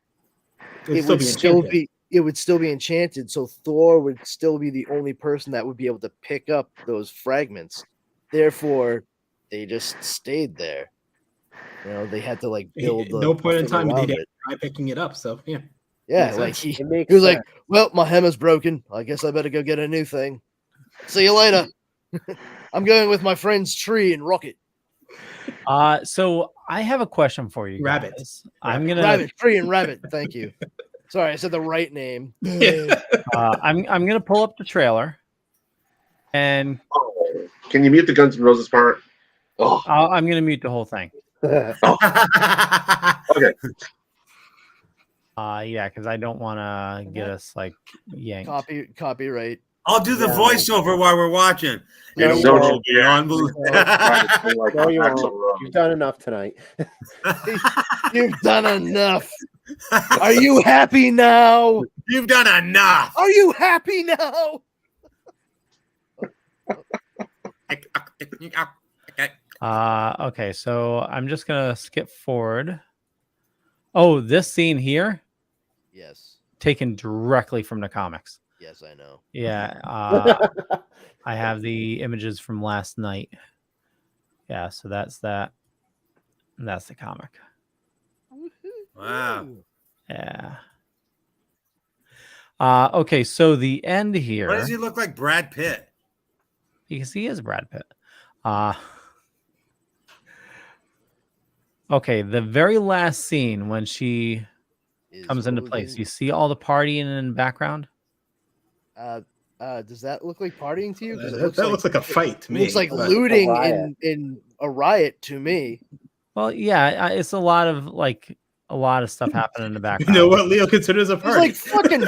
it would still be enchanted. So Thor would still be the only person that would be able to pick up those fragments Therefore, they just stayed there. You know, they had to like build the No point in thing time did around he it. try picking it up. So yeah. Yeah, Makes like sense. he was like, "Well, my hammer's broken. I guess I better go get a new thing. See you later. I'm going with my friends Tree and Rocket." So I have a question for you, Rabbit. guys. I'm gonna Rabbit, Tree and Rabbit. Thank you. Sorry, I said the right name. I'm gonna pull up the trailer, and Can you mute the Guns N' Roses part? Oh, I'm gonna mute the whole thing. okay. Yeah, because I don't want to get us like yanked. Copyright. I'll do the voiceover while we're watching. No, It's you going to won't. be unbelievable. No, you won't. You've done enough tonight. You've done enough. Are you happy now? You've done enough. Are you happy now? Okay, so I'm just gonna skip forward. Oh, this scene here, Yes. taken directly from the comics. Yes, I know. Yeah, I have the images from last night. Yeah, so that's that. And that's the comic. Wow. Yeah. Okay, so the end here. Why does he look like Brad Pitt? Because he is Brad Pitt. Okay, the very last scene when she comes into place. You see all the partying in the background? Does that look like partying to you? Because That looks like a fight to me. Looks like but- looting in a riot to me. Well, yeah, it's a lot of stuff happening in the You background. know what Leo considers a There's party? like fucking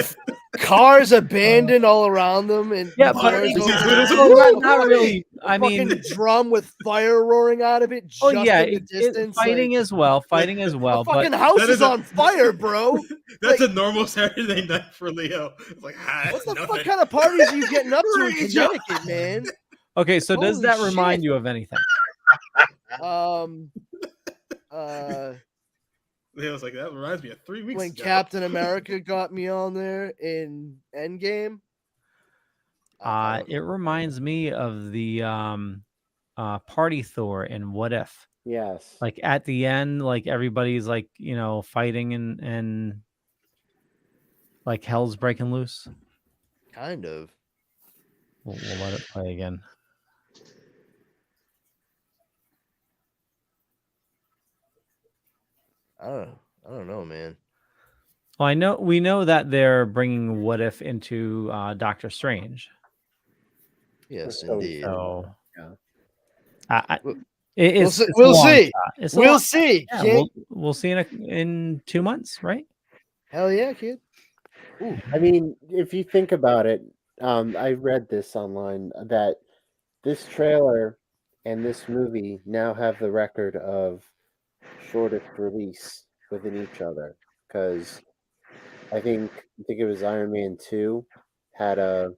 cars abandoned all around them, and Yeah, but cars not really. I fucking mean, drum with fire roaring out of it. oh Just yeah, in the distance, fighting like, as well. Fighting as well. the fucking But house That is is a- on fire, bro. That's a normal Saturday night for Leo. It's like, What the fuck kind of parties are you getting up to in Connecticut, man? okay, so does Holy that remind shit. you of anything? Leo's like, that reminds me of 3 weeks When ago. Captain America got me on there in Endgame. It reminds me of the party Thor in What If. Yes. Like at the end, like everybody's like, fighting and like hell's breaking loose. Kind of. We'll let it play again. I don't know, man. Well, we know that they're bringing What If into Doctor Strange. Yes, So- indeed. So Yeah. it's a we'll long see. shot. It's a We'll long see. shot. kid. Yeah, we'll see in 2 months, right? Hell yeah, kid. I mean, if you think about it, I read this online that this trailer and this movie now have the record of shortest release within each other. Because I think it was Iron Man 2 had the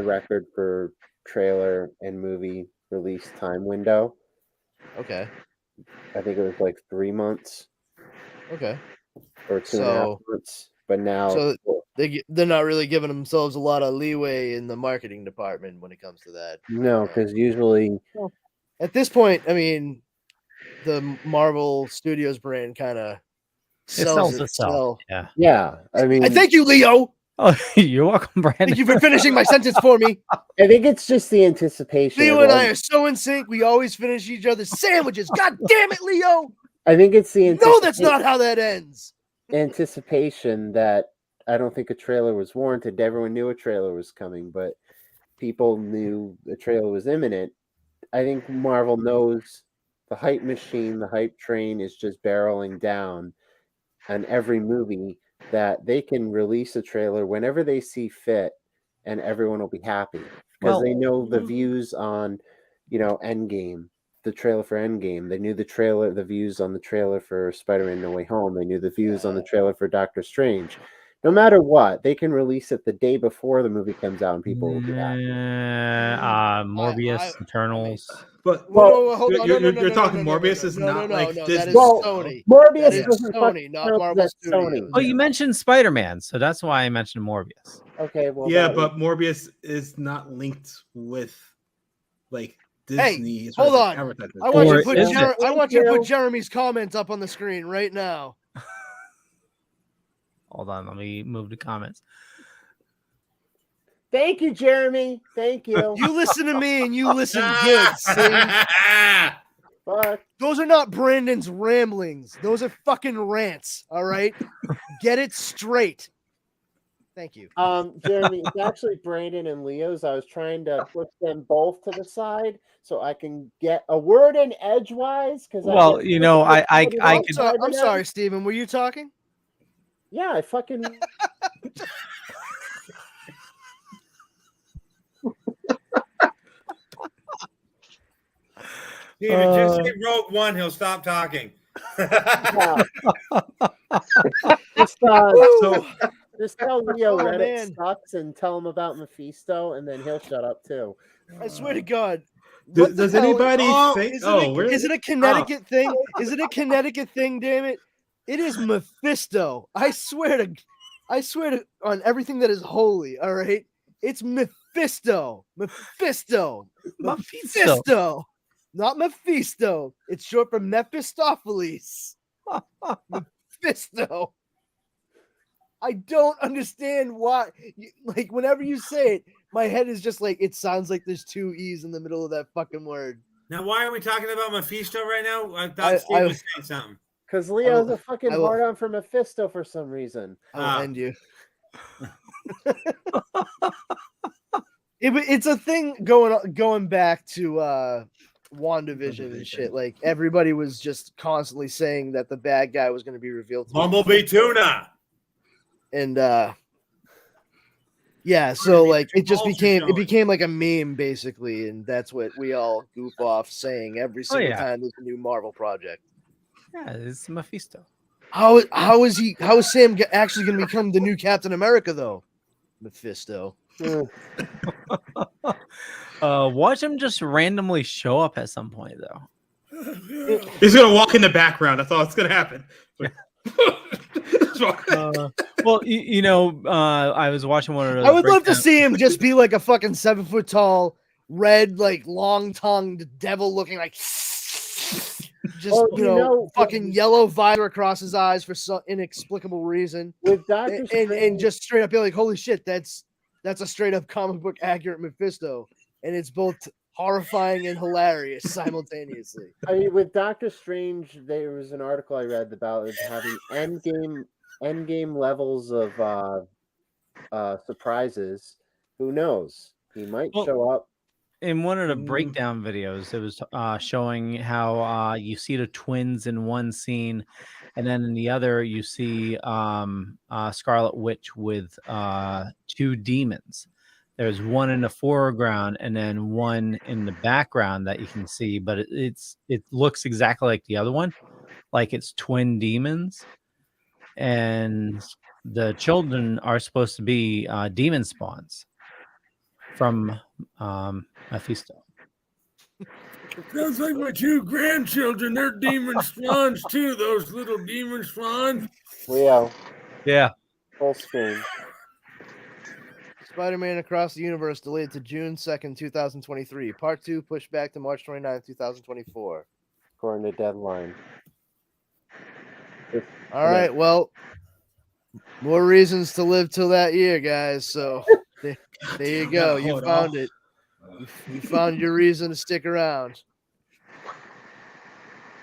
record for trailer and movie release time window. Okay. I think it was like 3 months Okay. or 2.5 months. But now, So they're not really giving themselves a lot of leeway in the marketing department when it comes to that. no, because usually, At this point, I mean, the Marvel Studios brand kind of sells itself. Yeah. yeah, I mean, I thank you, Leo. Oh, you're welcome, Brandon. Thank you for finishing my sentence for me. I think it's just the anticipation. Leo of and all- I are so in sync. We always finish each other's sandwiches. God damn it, Leo! I think it's the No, that's not how that ends. anticipation that I don't think a trailer was warranted. Everyone knew a trailer was coming, but people knew a trailer was imminent. I think Marvel knows the hype machine, the hype train is just barreling down on every movie, that they can release a trailer whenever they see fit and everyone will be happy because Well- they know the views on, Endgame. The trailer for Endgame. They knew the views on the trailer for Spider-Man No Way Home. They knew the views on the trailer for Doctor Strange. No matter what, they can release it the day before the movie comes out and people will be happy. Morbius, Eternals. But Hold on. you're talking Morbius is not like no, Disney. that is Well, Sony. Morbius That is doesn't Sony, not fucking Marvel that's Studios. Sony. Oh, you mentioned Spider-Man, so that's why I mentioned Morbius. Okay, well, Yeah, that but Morbius is not linked with like Hey, Disney. as far hold as, like, on. advertising. I want you Or to put is it? I want you to put Jeremy's comments up on the screen right now. Hold on, let me move the comments. Thank you, Jeremy. Thank you. You listen to me and you listen good. See? Fuck. Those are not Brandon's ramblings. Those are fucking rants. All right, get it straight. Thank you. Jeremy, it's actually Brandon and Leo's. I was trying to push them both to the side so I can get a word in edgewise. Because Well, you know, I I'm sorry, Steven. Were you talking? Yeah, I fucking. Steven, just say Rogue One, he'll stop talking. Just tell Leo Oh, Reddit man. sucks and tell him about Mephisto, and then he'll shut up too. I swear to God. Does anybody think? Is it a Connecticut thing? Is it a Connecticut thing? Damn it! It is Mephisto. I swear to on everything that is holy. All right, it's Mephisto. Mephisto. Not Mephisto. It's short for Mephistopheles. Mephisto. I don't understand why. Like, whenever you say it, my head is just like, it sounds like there's two E's in the middle of that fucking word. Now, why are we talking about Mephisto right now? I thought Steve was saying something. Because Leo's a fucking hard on for Mephisto for some reason. I'll end you. It's a thing going back to WandaVision and shit. Like, everybody was just constantly saying that the bad guy was going to be revealed. Bumblebee Tuna. And yeah, so like it became like a meme basically, and that's what we all goof off saying every single time there's a new Marvel project. Yeah, it's Mephisto. How is Sam actually going to become the new Captain America though? Mephisto. Watch him just randomly show up at some point though. He's gonna walk in the background. That's all that's gonna happen. Well, you know, I was watching one of those. I would love to see him just be like a fucking 7 foot tall, red, like long tongued devil looking like just fucking yellow visor across his eyes for some inexplicable reason. With Doctor and just straight up be like, holy shit, that's a straight up comic book accurate Mephisto. And it's both horrifying and hilarious simultaneously. I mean, with Doctor Strange, there was an article I read about having endgame levels of surprises. Who knows? He might show up. In one of the breakdown videos, it was showing how you see the twins in one scene, and then in the other you see Scarlet Witch with two demons. There's one in the foreground and then one in the background that you can see, but it looks exactly like the other one, like it's twin demons, and the children are supposed to be demon spawns from Mephisto. Sounds like my two grandchildren. They're demon swans too. Those little demon swans. Leo. Yeah. Full screen. Spider-Man Across the Universe delayed to June 2nd, 2023. Part 2 pushed back to March 29th, 2024. According to Deadline. All right, well, more reasons to live till that year, guys. So there you go. You found it. You found your reason to stick around.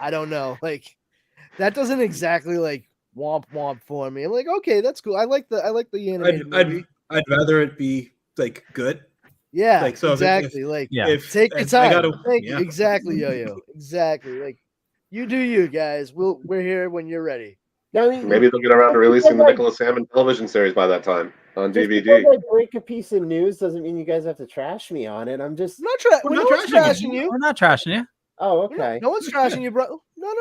I don't know. Like, that doesn't exactly like womp womp for me. I'm like, okay, that's cool. I like the animated movie. I'd rather it be like good. Yeah, like, so exactly. Take your time. Exactly, Yo-Yo. Exactly. Like, you do you, guys. We're here when you're ready. Maybe they'll get around to releasing the Nicholas Hammond television series by that time on DVD. Because I break a piece of news doesn't mean you guys have to trash me on it. I'm just we're not trashing you. We're not trashing you. Oh, okay. No one's trashing you, bro. No.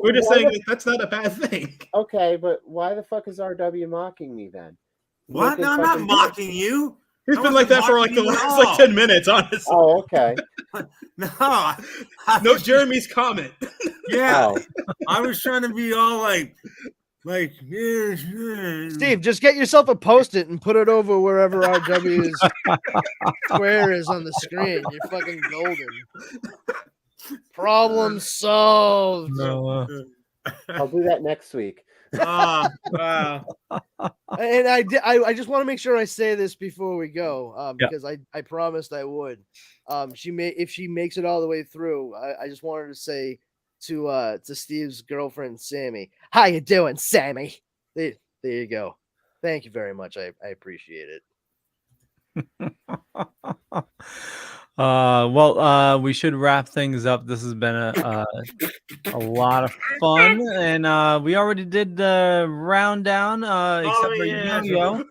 We're just saying that's not a bad thing. Okay, but why the fuck is RW mocking me then? What? No, I'm not mocking you. He's been like that for like the last like 10 minutes, honestly. Oh, okay. No Jeremy's comment. Yeah. I was trying to be all like Like, Steve, just get yourself a post-it and put it over wherever RW's square is on the screen. You're fucking golden. Problem solved. I'll do that next week. Wow. And I just want to make sure I say this before we go, because I promised I would. If she makes it all the way through, I just wanted to say to Steve's girlfriend Sammy, how you doing, Sammy? There you go. Thank you very much. I appreciate it. We should wrap things up. This has been a lot of fun, and we already did the round down, except for Yo-Yo.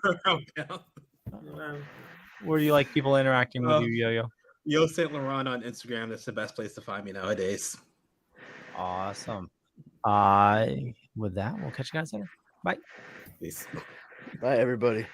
Where do you like people interacting with you, Yo-Yo? Yo Saint Laurent on Instagram. That's the best place to find me nowadays. Awesome. With that, we'll catch you guys later. Bye. Peace. Bye, everybody.